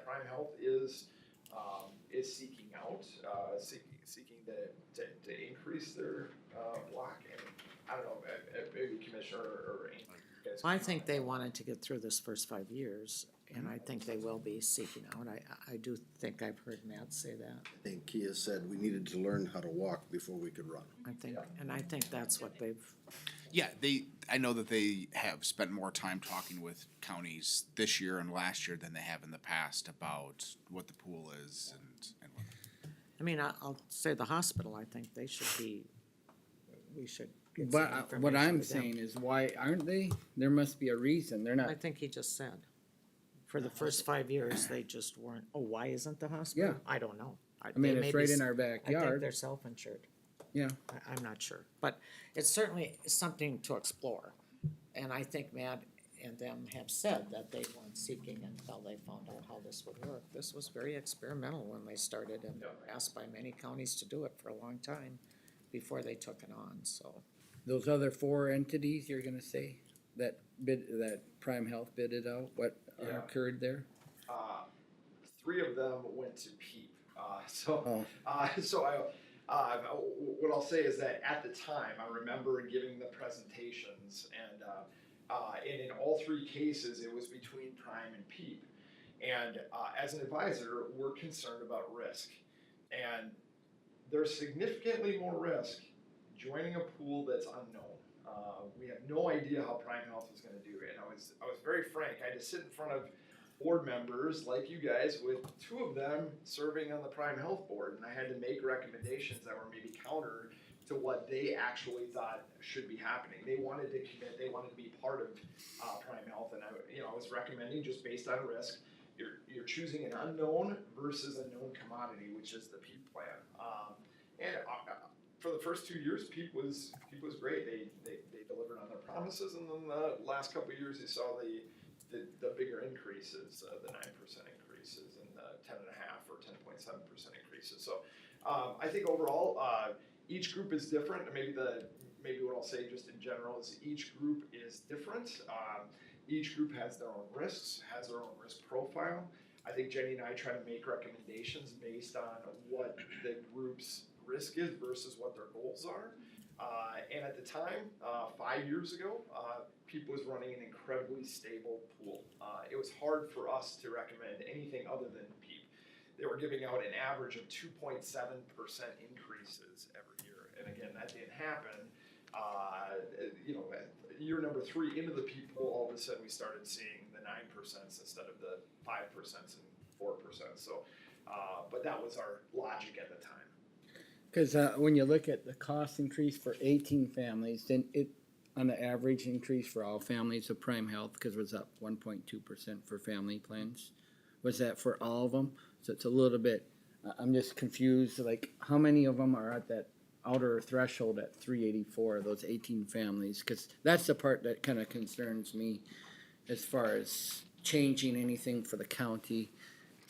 Prime Health is seeking out, seeking to increase their block. And I don't know, maybe Commissioner or Amy, you guys. I think they wanted to get through this first 5 years, and I think they will be seeking out. I do think I've heard Matt say that. I think Kia said we needed to learn how to walk before we could run. I think that's what they've. Yeah, I know that they have spent more time talking with counties this year and last year than they have in the past about what the pool is and what. I mean, I'll say the hospital, I think they should be, we should get some But information what I'm to them. saying is, why aren't they? There must be a reason. They're not. I think he just said, for the first 5 years, they just weren't, why isn't the hospital? Yeah. I don't know. I mean, it's right in our I think backyard. they're self-insured. Yeah. I'm not sure, but it's certainly something to explore. And I think Matt and them have said that they weren't seeking until they found out how this would work. This was very experimental when they started, and they were asked by many counties to do it for a long time before they took it on, so. Those other 4 entities, you're gonna say, that Prime Health bid it out, what occurred there? 3 of them went to PEAP. What I'll say is that at the time, I remember giving the presentations, and in all 3 cases, it was between Prime and PEAP. And as an advisor, we're concerned about risk. And there's significantly more risk joining a pool that's unknown. We have no idea how Prime Health is going to do it. And I was very frank. I had to sit in front of board members like you guys, with 2 of them serving on the Prime Health board, and I had to make recommendations that were maybe counter to what they actually thought should be happening. They wanted to commit, they wanted to be part of Prime Health, and I was recommending, just based on risk, you're choosing an unknown versus a known commodity, which is the PEAP plan. For the first 2 years, PEAP was great. They delivered on their promises, and then the last couple of years, you saw the bigger increases, the 9% increases and the 10.5 or 10.7% increases. So I think overall, each group is different. Maybe what I'll say just in general is each group is different. Each group has their own risks, has their own risk profile. I think Jenny and I try to make recommendations based on what the group's risk is versus what their goals are. And at the time, 5 years ago, PEAP was running an incredibly stable pool. It was hard for us to recommend anything other than PEAP. They were giving out an average of 2.7% increases every year. And again, that didn't happen. Year number 3 into the PEAP pool, all of a sudden we started seeing the 9% instead of the 5% and 4%. So, but that was our logic at the time. Because when you look at the cost increase for 18 families, then it, on the average increase for all families of Prime Health, because it was up 1.2% for family plans. Was that for all of them? So it's a little bit, I'm just confused, like how many of them are at that outer threshold at 384, those 18 families? Because that's the part that kind of concerns me as far as changing anything for the county,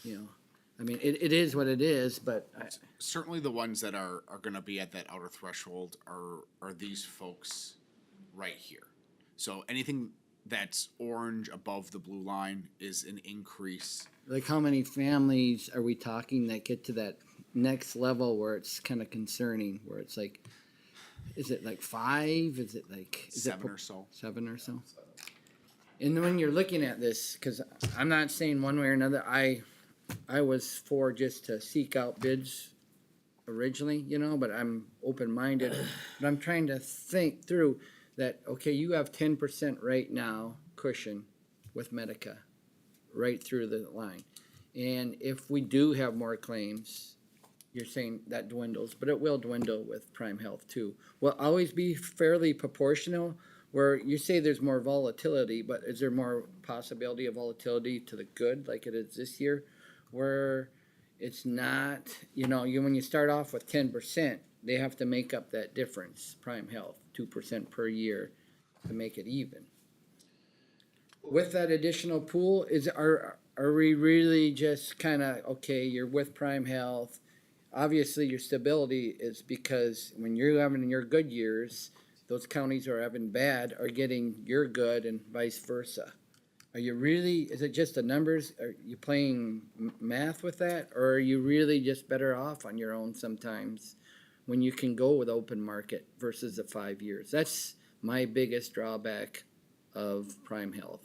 I mean, it is what it is, but Certainly the ones that are gonna be at that outer threshold are these folks right here. So anything that's orange above the blue line is an increase. like how many families are we talking that get to that next level where it's kinda concerning, where it's like, is it like 5? Is it like? is it 7 or so. 7 or so? And when you're looking at this, cause I'm not saying one way or another, I was for just to seek out bids originally, you know, but I'm open-minded. But I'm trying to think through that, okay, you have 10% right now cushion with Medica, right through the line. And if we do have more claims, you're saying that dwindles, but it will dwindle with Prime Health too. Will always be fairly proportional, where you say there's more volatility, but is there more possibility of volatility to the good like it is this year? Where it's not, you know, when you start off with 10%, they have to make up that difference, Prime Health, 2% per year to make it even. With that additional pool, are we really just kinda, okay, you're with Prime Health, obviously your stability is because when you're having your good years, those counties are having bad are getting your good and vice versa. Are you really, is it just the numbers? Are you playing math with that? Or are you really just better off on your own sometimes when you can go with open market versus the 5 years? That's my biggest drawback of Prime Health.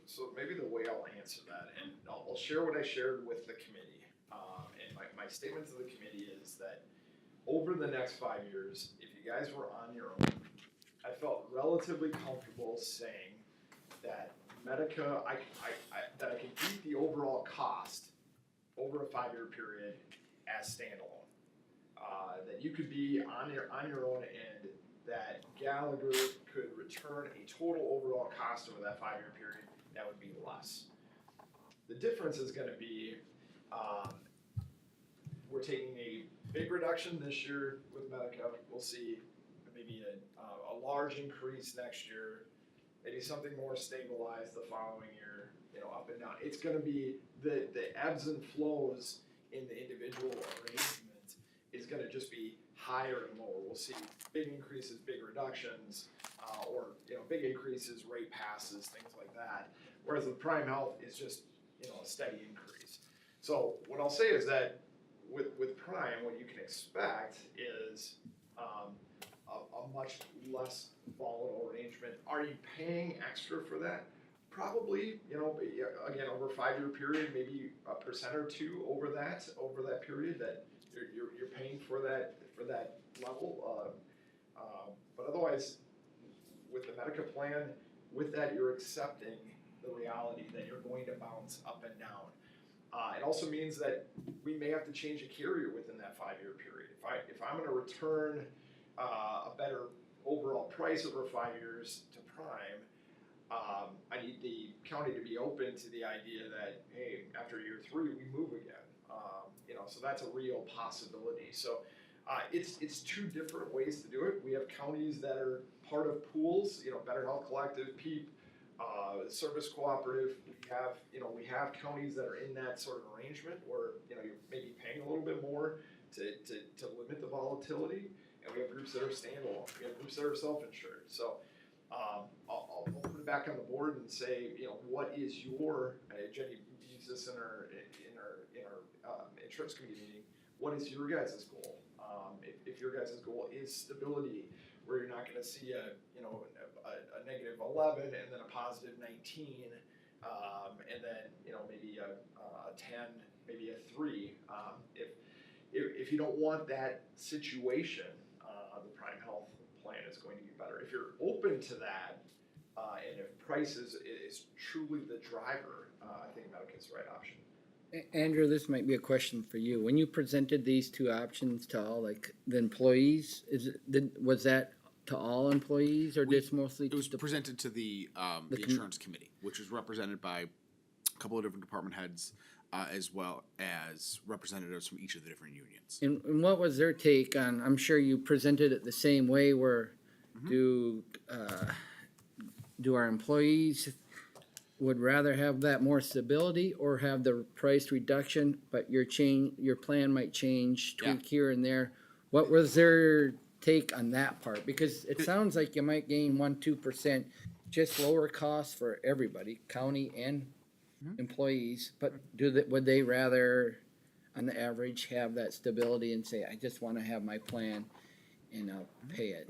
So maybe the way I'll answer that, and I'll share what I shared with the committee. And my statement to the committee is that over the next 5 years, if you guys were on your own, I felt relatively comfortable saying that Medica, that I could beat the overall cost over a 5-year period as standalone. That you could be on your own, and that Gallagher could return a total overall cost over that 5-year period that would be less. The difference is going to be we're taking a big reduction this year with Medica. We'll see maybe a large increase next year, maybe something more stabilized the following year, you know, up and down. It's going to be the ebbs and flows in the individual arrangement is going to just be higher and lower. We'll see big increases, big reductions, or, you know, big increases, rate passes, things like that. Whereas with Prime Health is just, you know, a steady increase. So what I'll say is that with Prime, what you can expect is a much less volatile arrangement. Are you paying extra for that? Probably, you know, again, over a 5-year period, maybe 1% or 2% over that period that you're paying for that level. But otherwise, with the Medica plan, with that you're accepting the reality that you're going to bounce up and down. It also means that we may have to change a carrier within that 5-year period. If I'm going to return a better overall price over 5 years to Prime, I need the county to be open to the idea that, hey, after year 3 we move again. You know, so that's a real possibility. So it's 2 different ways to do it. We have counties that are part of pools, you know, Better Health Collective, PEEP, Service Cooperative. We have counties that are in that sort of arrangement where, you know, you're maybe paying a little bit more to limit the volatility, and we have groups that are standalone. We have groups that are self-insured. So I'll put it back on the board and say, you know, what is your Jenny used this in our insurance committee meeting. What is your guys' goal? If your guys' goal is stability, where you're not going to see a negative 11 and then a positive 19, and then, you know, maybe a 10, maybe a 3. If you don't want that situation, the Prime Health plan is going to be better. If you're open to that, and if price is truly the driver, I think Medicaid is the right option. Andrew, this might be a question for you. When you presented these 2 options to all, like, the employees, was that to all employees, or just mostly? It was presented to the insurance committee, which was represented by a couple of different department heads, as well as representatives from each of the different unions. And what was their take on, I'm sure you presented it the same way, where do our employees would rather have that more stability or have the price reduction, but your plan might change, tweak here and there? What was their take on that part? Because it sounds like you might gain 1-2%, just lower costs for everybody, county and employees. But would they rather on the average, have that stability and say, I just wanna have my plan and I'll pay it.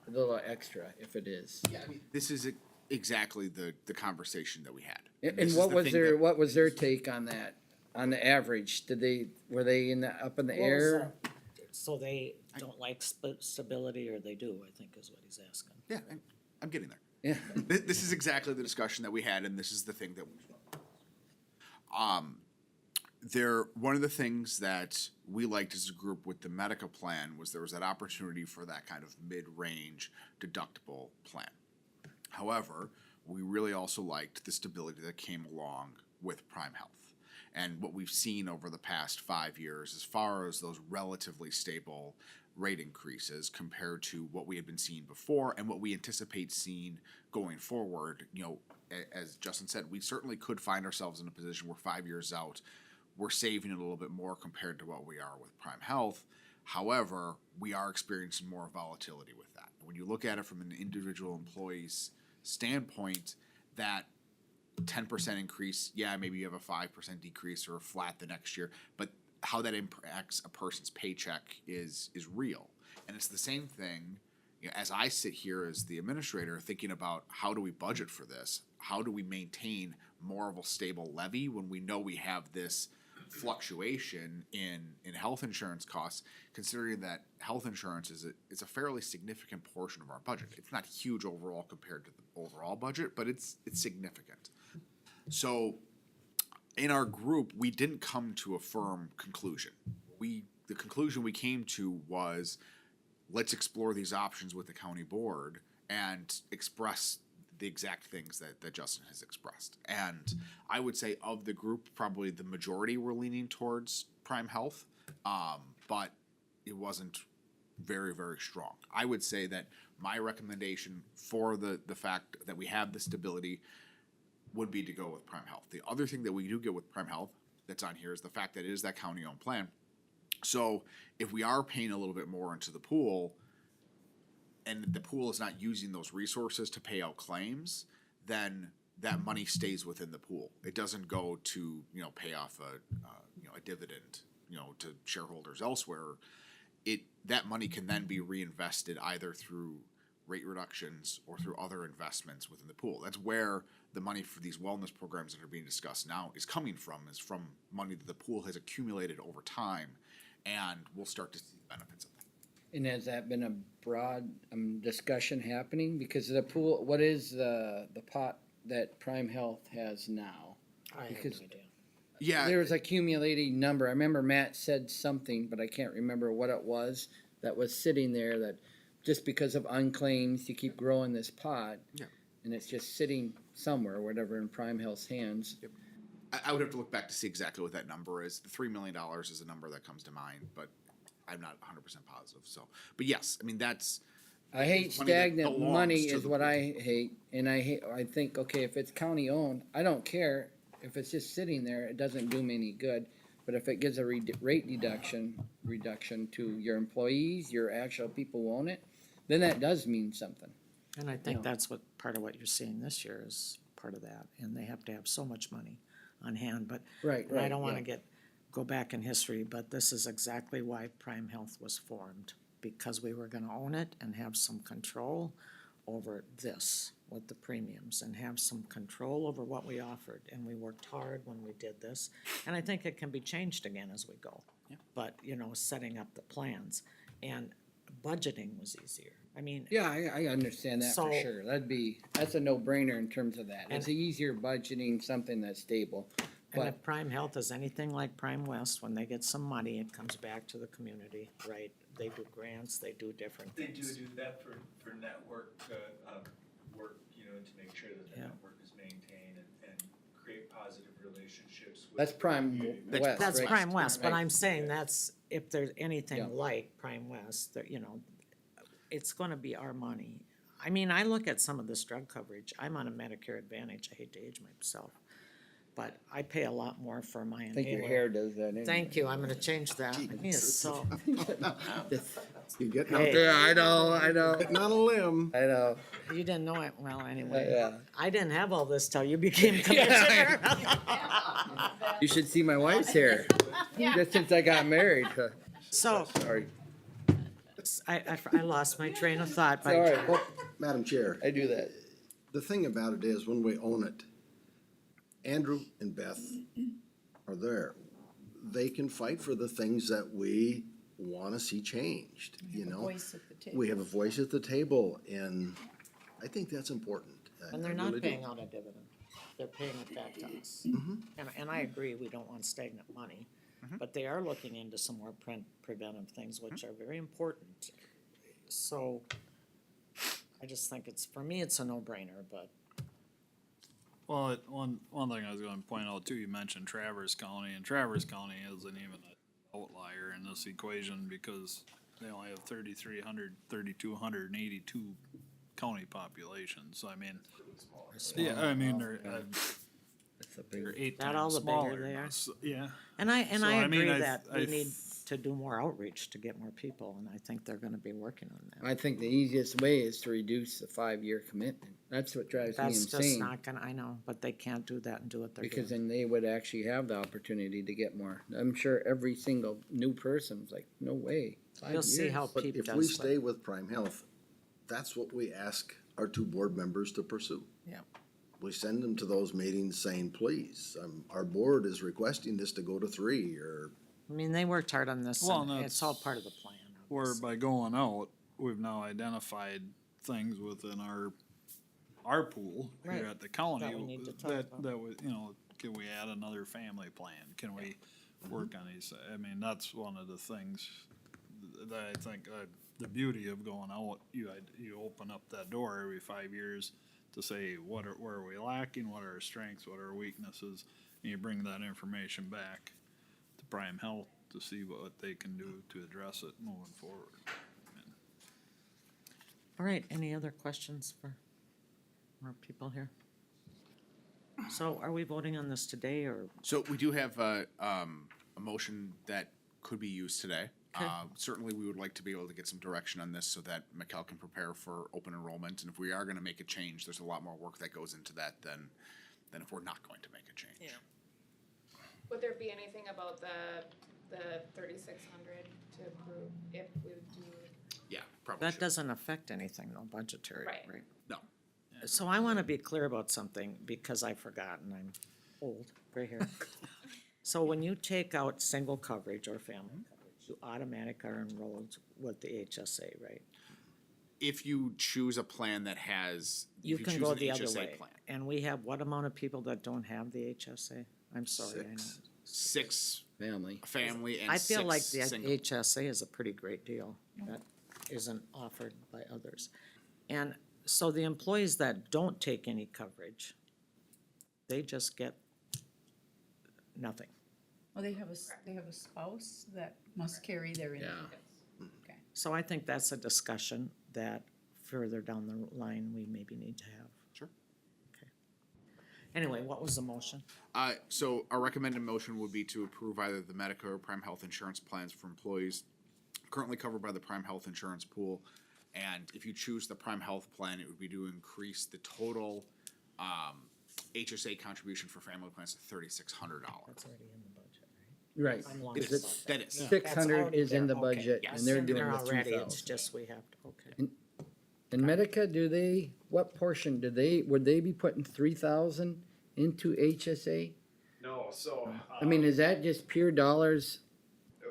A little extra if it is. Yeah, I mean, this is exactly the conversation that we had. And This is what the was thing their, that- what was their take on that? On the average, were they up in the air? So they don't like stability, or they do, I think is what he's asking. Yeah, I'm getting there. Yeah. This is exactly the discussion that we had, and this is the thing that one of the things that we liked as a group with the Medica plan was there was that opportunity for that kind of mid-range deductible plan. However, we really also liked the stability that came along with Prime Health. And what we've seen over the past 5 years, as far as those relatively stable rate increases compared to what we had been seeing before and what we anticipate seeing going forward, as Justin said, we certainly could find ourselves in a position where 5 years out, we're saving a little bit more compared to what we are with Prime Health. However, we are experiencing more volatility with that. When you look at it from an individual employee's standpoint, that 10% increase, yeah, maybe you have a 5% decrease or a flat the next year, but how that impacts a person's paycheck is real. And it's the same thing, as I sit here as the administrator thinking about how do we budget for this? How do we maintain more of a stable levy when we know we have this fluctuation in health insurance costs, considering that health insurance is a fairly significant portion of our budget. It's not huge overall compared to the overall budget, but it's significant. So in our group, we didn't come to a firm conclusion. The conclusion we came to was, let's explore these options with the county board and express the exact things that Justin has expressed. And I would say of the group, probably the majority were leaning towards Prime Health, but it wasn't very, very strong. I would say that my recommendation for the fact that we have the stability would be to go with Prime Health. The other thing that we do get with Prime Health that's on here is the fact that it is that county-owned plan. So if we are paying a little bit more into the pool, and the pool is not using those resources to pay out claims, then that money stays within the pool. It doesn't go to pay off a dividend to shareholders elsewhere. That money can then be reinvested either through rate reductions or through other investments within the pool. That's where the money for these wellness programs that are being discussed now is coming from, is from money that the pool has accumulated over time, and we'll start to see the benefits of that. And has that been a broad discussion happening? Because the pool, what is the pot that Prime Health has now? I have no Because idea. Yeah, there was accumulating number. I remember Matt said something, but I can't remember what it was that was sitting there that just because of unclaims, you keep growing this pot. Yeah. And it's just sitting somewhere, whatever, in Prime Health's hands. Yep. I would have to look back to see exactly what that number is. The $3 million is a number that comes to mind, but I'm not 100% positive. So, but yes, I mean that's. I hate money that stagnant belongs money to is the what pool. I hate, and I think, okay, if it's county owned, I don't care. If it's just sitting there, it doesn't do me any good. But if it gives a rate reduction to your employees, your actual people who own it, then that does mean something. And I think No. that's what, part of what you're seeing this year is part of that, and they have to have so much money on hand, but. Right, And I right, don't wanna yeah. go back in history, but this is exactly why Prime Health was formed, because we were gonna own it and have some control over this with the premiums and have some control over what we offered, and we worked hard when we did this, and I think it can be changed again as we go. Yeah. But, setting up the plans, and budgeting was easier, I mean. Yeah, I understand that for So- sure. That's a no-brainer in terms of that. It's easier budgeting something that's stable. And But if Prime Health is anything like Prime West, when they get some money, it comes back to the community, right? They do grants, they do different They things. do that for network, work, to make sure that the Yeah. network is maintained and create positive relationships with. that's Prime West, That's right? Prime West, but Right. I'm saying that's, if there's anything Yeah. like Prime West, that, it's gonna be our money. I mean, I look at some of this drug coverage, I'm on a Medicare Advantage, I hate to age myself, but I pay a lot more for my I think your inhaler. hair does that anyway. Thank you, I'm gonna change that. He is so. You getting Hey. out there, Yeah, I know. getting on a limb. I know. You didn't know it, well, anyway. Yeah. I didn't have all this till you became commissioner. You should see my wife's hair. just since I got married. So, Sorry, I lost my train of thought by. sorry, Madam Chair, I do that. the thing about it is, when we own it, Andrew and Beth are there. They can fight for the things that we wanna see changed, you know? Voice at the table. We have a voice at the table, and I think that's important. And they're not paying out a dividend, they're paying it back to us. And I agree, we don't want stagnant money, but they are looking into some more preventive things, which are very important. So, I just think for me, it's a no-brainer, but Well, one thing I was gonna point out too, you mentioned Traverse County, and Traverse County isn't even an outlier in this equation because they only have 3,282 county populations, so I mean, yeah, I mean, they're eight Not all times the smaller bigger they than are. us, yeah. And I So, I mean, agree I- that I we need to do more outreach to get more people, and I think they're gonna be working on that. I think the easiest way is to reduce the 5-year commitment. That's what drives me That's just insane. not gonna, I know, but they can't do that and do what they're Because doing. then they would actually have the opportunity to get more. I'm sure every single new person's like, no way, 5 You'll see years. how But Pete if does. we but- stay with Prime Health, that's what we ask our two board members to pursue. Yeah. We send them to those meetings saying, please, our board is requesting this to go to 3, or, I mean, they worked hard on this, Well, and and it's all part of the plan. Where obviously. by going out, we've now identified things within our pool Right. here at the county. That we need to talk about. That would, you know, can we add another family plan? Can we work on these? I mean, that's one of the things that I think, the beauty of going out, you open up that door every 5 years to say, where are we lacking? What are our strengths? What are our weaknesses? And you bring that information back to Prime Health to see what they can do to address it moving forward. All right, any other questions for more people here? So are we voting on this today, or? So we do have a motion that could be used today. Okay. Certainly, we would like to be able to get some direction on this so that McCall can prepare for open enrollment. And if we are gonna make a change, there's a lot more work that goes into that than if we're not going to make a change. Yeah. Would there be anything about the 3,600 to approve if we do? Yeah, probably That should. doesn't affect anything, though, budgetary, Right. right? No. So I wanna be clear about something, because I forgot, and I'm old, gray hair. So when you take out single coverage or family coverage, you automatically are enrolled with the HSA, right? If you choose a plan that has, You if can choose go an the other HSA way. plan, And we have what amount of people that don't have the HSA? I'm sorry, I know. 6 Family. family and I feel like 6 the single. HSA is a pretty great deal that isn't offered by others. And so the employees that don't take any coverage, they just get nothing. Well, they have a spouse that must carry their income. Okay. So I think that's a discussion that further down the line, we maybe need to have. Sure. Okay. Anyway, what was the motion? So our recommended motion would be to approve either the Medicare or Prime Health insurance plans for employees currently covered by the Prime Health insurance pool. And if you choose the Prime Health plan, it would be to increase the total HSA contribution for family plans to $3,600. That's already in the budget, right? Right. I'm lying Is about it That is. 600 is in the Okay, budget, yes. and they're In doing there the already, it's 3,000. just we have to, okay. And Medica, what portion, would they be putting 3,000 into HSA? No, so. I mean, is that just pure dollars?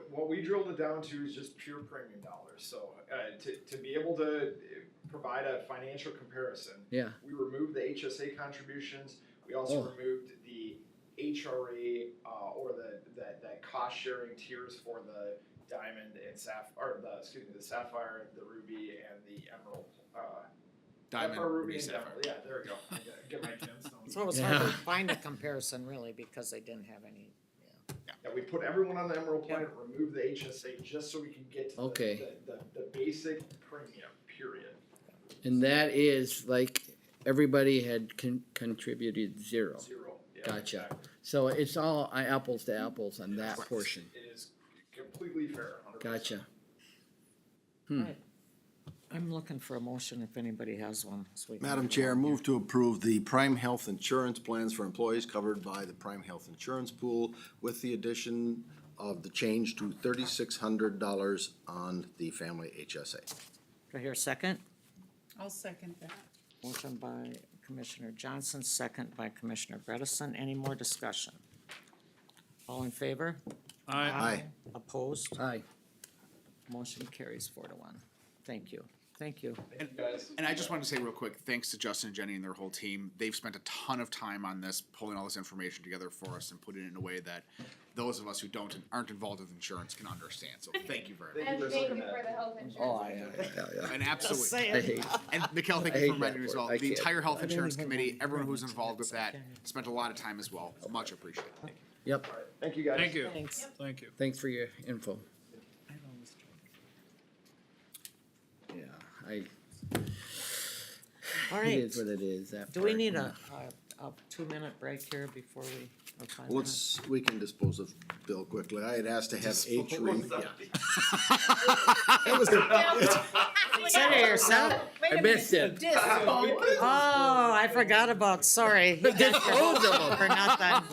What we drilled it down to is just pure premium dollars. So to be able to provide a financial comparison, Yeah. we removed the HSA contributions. We also Oh. removed the HRA or that cost sharing tiers for the diamond and the sapphire, the ruby, and the emerald. Diamond, Sapphire, ruby, and sapphire. emerald. Yeah, there we go. I get my gemstones. So it was hard to find a comparison really, because they didn't have any. Yeah, we put everyone on the Emerald plan, remove the HSA just so we can get to Okay. the basic premium, period. And that is like, everybody had contributed 0. Zero. Yeah, Gotcha. exactly. So it's all apples to apples on that portion. It is completely fair, 100%. Gotcha. Right. I'm looking for a motion if anybody has one. so we can Madam move Chair, on. move to approve the Prime Health insurance plans for employees covered by the Prime Health insurance pool with the addition of the change to $3,600 on the family HSA. Do I hear a second? I'll second that. Motion by Commissioner Johnson, second by Commissioner Bredesen. Any more discussion? All in favor? Aye. Aye. Opposed? Aye. Motion carries 4-1. Thank you. Thank you. And I just wanted to say real quick, thanks to Justin and Jenny and their whole team. They've spent a ton of time on this, pulling all this information together for us and putting it in a way that those of us who aren't involved with insurance can understand. So thank you very much. And thank you for the health insurance. Oh, yeah. And absolutely. Say I it. hate, And Mikkel, thank I you hate for reminding that me as word. well. I The can't. entire health I don't insurance even committee, want everyone who's to involved with that, second. spent a lot of time as well. Much appreciated. Yep, Thank you, guys. Thank you. Thanks. Thank you. thanks for your info. Yeah, All it right. is what it is. That Do we part. need a 2-minute break here before we, or 5 minutes? We can dispose of Bill quickly. I had asked to have H Say to yourself. I missed it. Oh, I forgot about, sorry. Disposable. For nothing.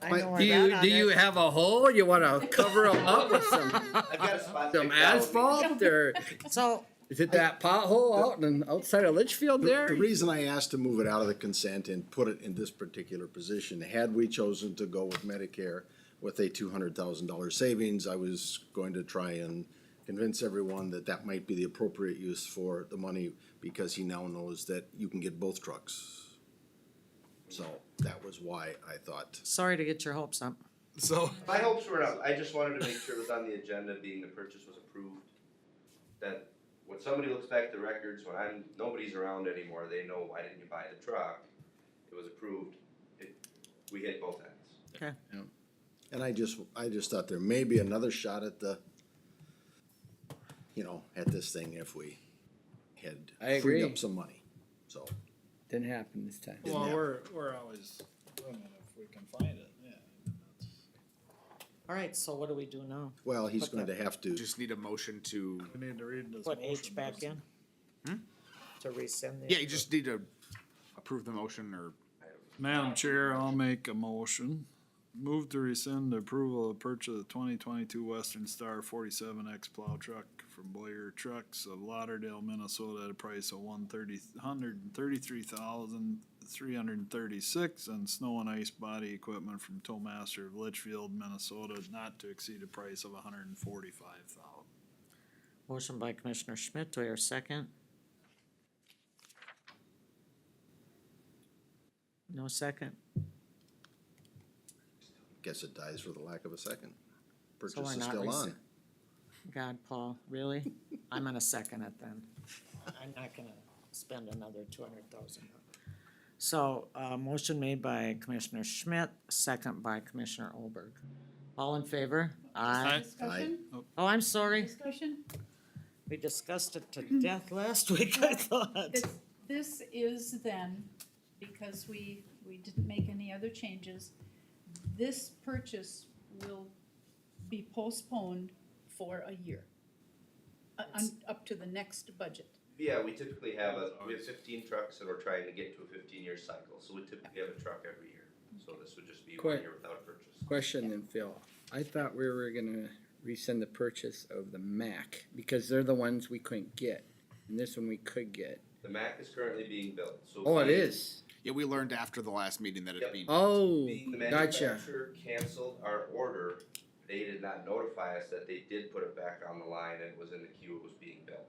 I know where Do that you is. have a hole? You wanna cover them up with some I've got a spot. some picked out. asphalt, or So, is it that pothole out and outside of Litchfield there? The reason I asked to move it out of the consent and put it in this particular position, had we chosen to go with Medicare with a $200,000 savings, I was going to try and convince everyone that that might be the appropriate use for the money, because he now knows that you can get both trucks. So that was why I thought. sorry to get your hopes up. So, My hopes were up. I just wanted to make sure it was on the agenda, being the purchase was approved. That when somebody looks back at the records, when nobody's around anymore, they know, why didn't you buy the truck? It was approved. We hit both ends. Okay. And I just thought there may be another shot at at this thing if we had I freed agree. up some money, so. Didn't happen this time. Well, we're always, I mean, if we can find it, yeah. That's- All right, so what do we do now? Well, he's Put going to that- have to, just need a motion to, We need to read this Put motion. H back in? To rescind the. yeah, you just need to approve the motion or. Madam Chair, I'll make a motion. Move to rescind the approval of purchase of the 2022 Western Star 47X plow truck from Boyer Trucks of Lauderdale, Minnesota at a price of $133,336, and snow and ice body equipment from Towmaster of Litchfield, Minnesota, not to exceed a price of $145,000. Motion by Commissioner Schmidt, do I hear a second? No second? guess it dies for the lack of a second. So Purchase we're is not still on. God, Paul, really? I'm gonna second it then. I'm not gonna spend another 200,000. So, motion made by Commissioner Schmidt, second by Commissioner Olberg. All in favor? Aye. Discussion? Oh, I'm sorry. Discussion? We discussed it to death last week, I thought. This is then, because we didn't make any other changes, this purchase will be postponed for a year. Up to the next budget. Yeah, we typically have we have 15 trucks and we're trying to get to a 15-year cycle, so we typically have a truck every year. So this would just be 1 year without a purchase. Question then, Phil. I thought we were gonna rescind the purchase of the Mac, because they're the ones we couldn't get, and this one we could get. The Mac is currently being built, so. Oh, it is? Yeah, we learned after the last meeting that it's Yep. being. Oh, The gotcha. manufacturer canceled our order. They did not notify us that they did put it back on the line and it was in the queue, it was being built.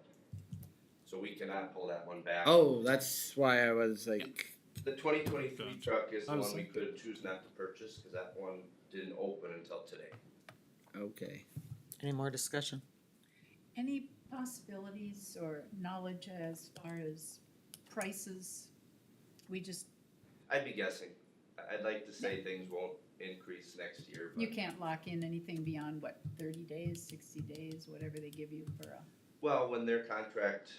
So we cannot pull that one back. Oh, that's why I was like, The 2023 truck is the I was one we could choose not to purchase, cause that one didn't open until today. okay. Any more discussion? Any possibilities or knowledge as far as prices? We just, I'd be guessing. I'd like to say things won't increase next year, but. you can't lock in anything beyond what, 30 days, 60 days, whatever they give you for a. Well, when their contract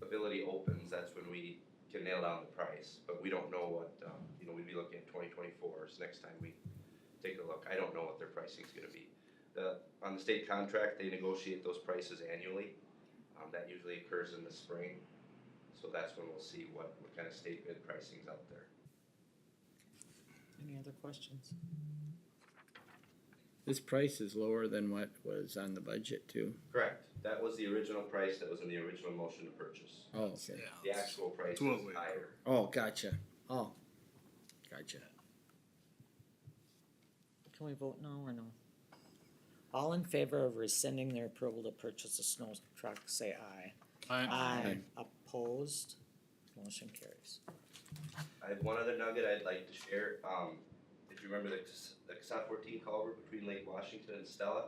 ability opens, that's when we can nail down the price, but we don't know what, we'd be looking at 2024 is next time we take a look. I don't know what their pricing's gonna be. On the state contract, they negotiate those prices annually. That usually occurs in the spring, so that's when we'll see what kind of state bid pricing's out there. Any other questions? This price is lower than what was on the budget too. Correct. That was the original price that was in the original motion to purchase. Oh, okay. The actual price That's what is we- higher. Oh, gotcha. Oh, gotcha. Can we vote no or no? All in favor of rescinding their approval to purchase a snow truck, say aye. Aye. Opposed? Motion carries. I have one other nugget I'd like to share. If you remember the Casat 14 culvert between Lake Washington and Stella,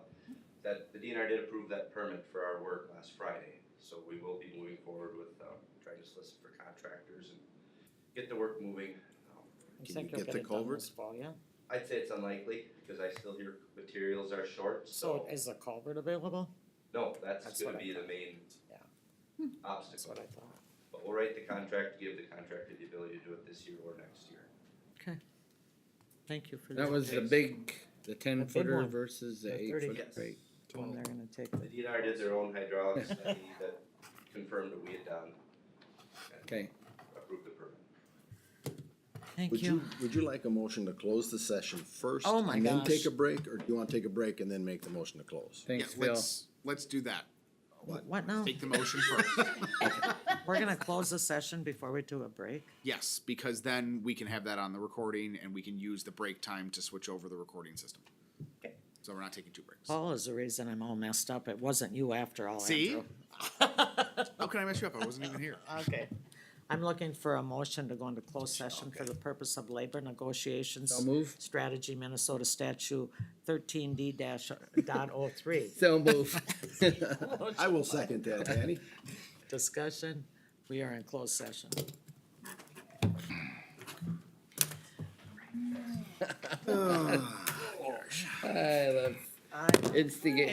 that the DNR did approve that permit for our work last Friday. So we will be moving forward with trying to solicit for contractors and get the work moving. You Can think you you'll get the it done culvert? this fall, yeah? I'd say it's unlikely because I still hear materials are short. So is the culvert available? No, that's That's gonna what I be the main Yeah. That's obstacle. what I thought. But we'll write the contract, give the contractor the ability to do it this year or next year. Okay. Thank you for that. That was the big, the 10-footer one. versus the The 8 30. foot. Yes. Right. One they're gonna take. The DNR did their own hydraulic study that confirmed what we had done. and Okay. Approved the permit. Thank Would you. would you like a motion to close the session first? Oh my and then gosh. take a break, or do you wanna take a break and then make the motion to close? Thanks, Yeah, Phil. let's do that. What now? Take the motion first. We're gonna close the session before we do a break? Yes, because then we can have that on the recording and we can use the break time to switch over the recording system. Okay. So we're not taking two breaks. Paul is the reason I'm all messed up. It wasn't you after all, See? Andrew. How can I mess you up? I wasn't even here. Okay. I'm looking for a motion to go into closed session for the purpose of labor negotiations. So move. Strategy Minnesota statute 13D-.03. So move. I will second that, Danny. Discussion, we are in closed session. I love instigate.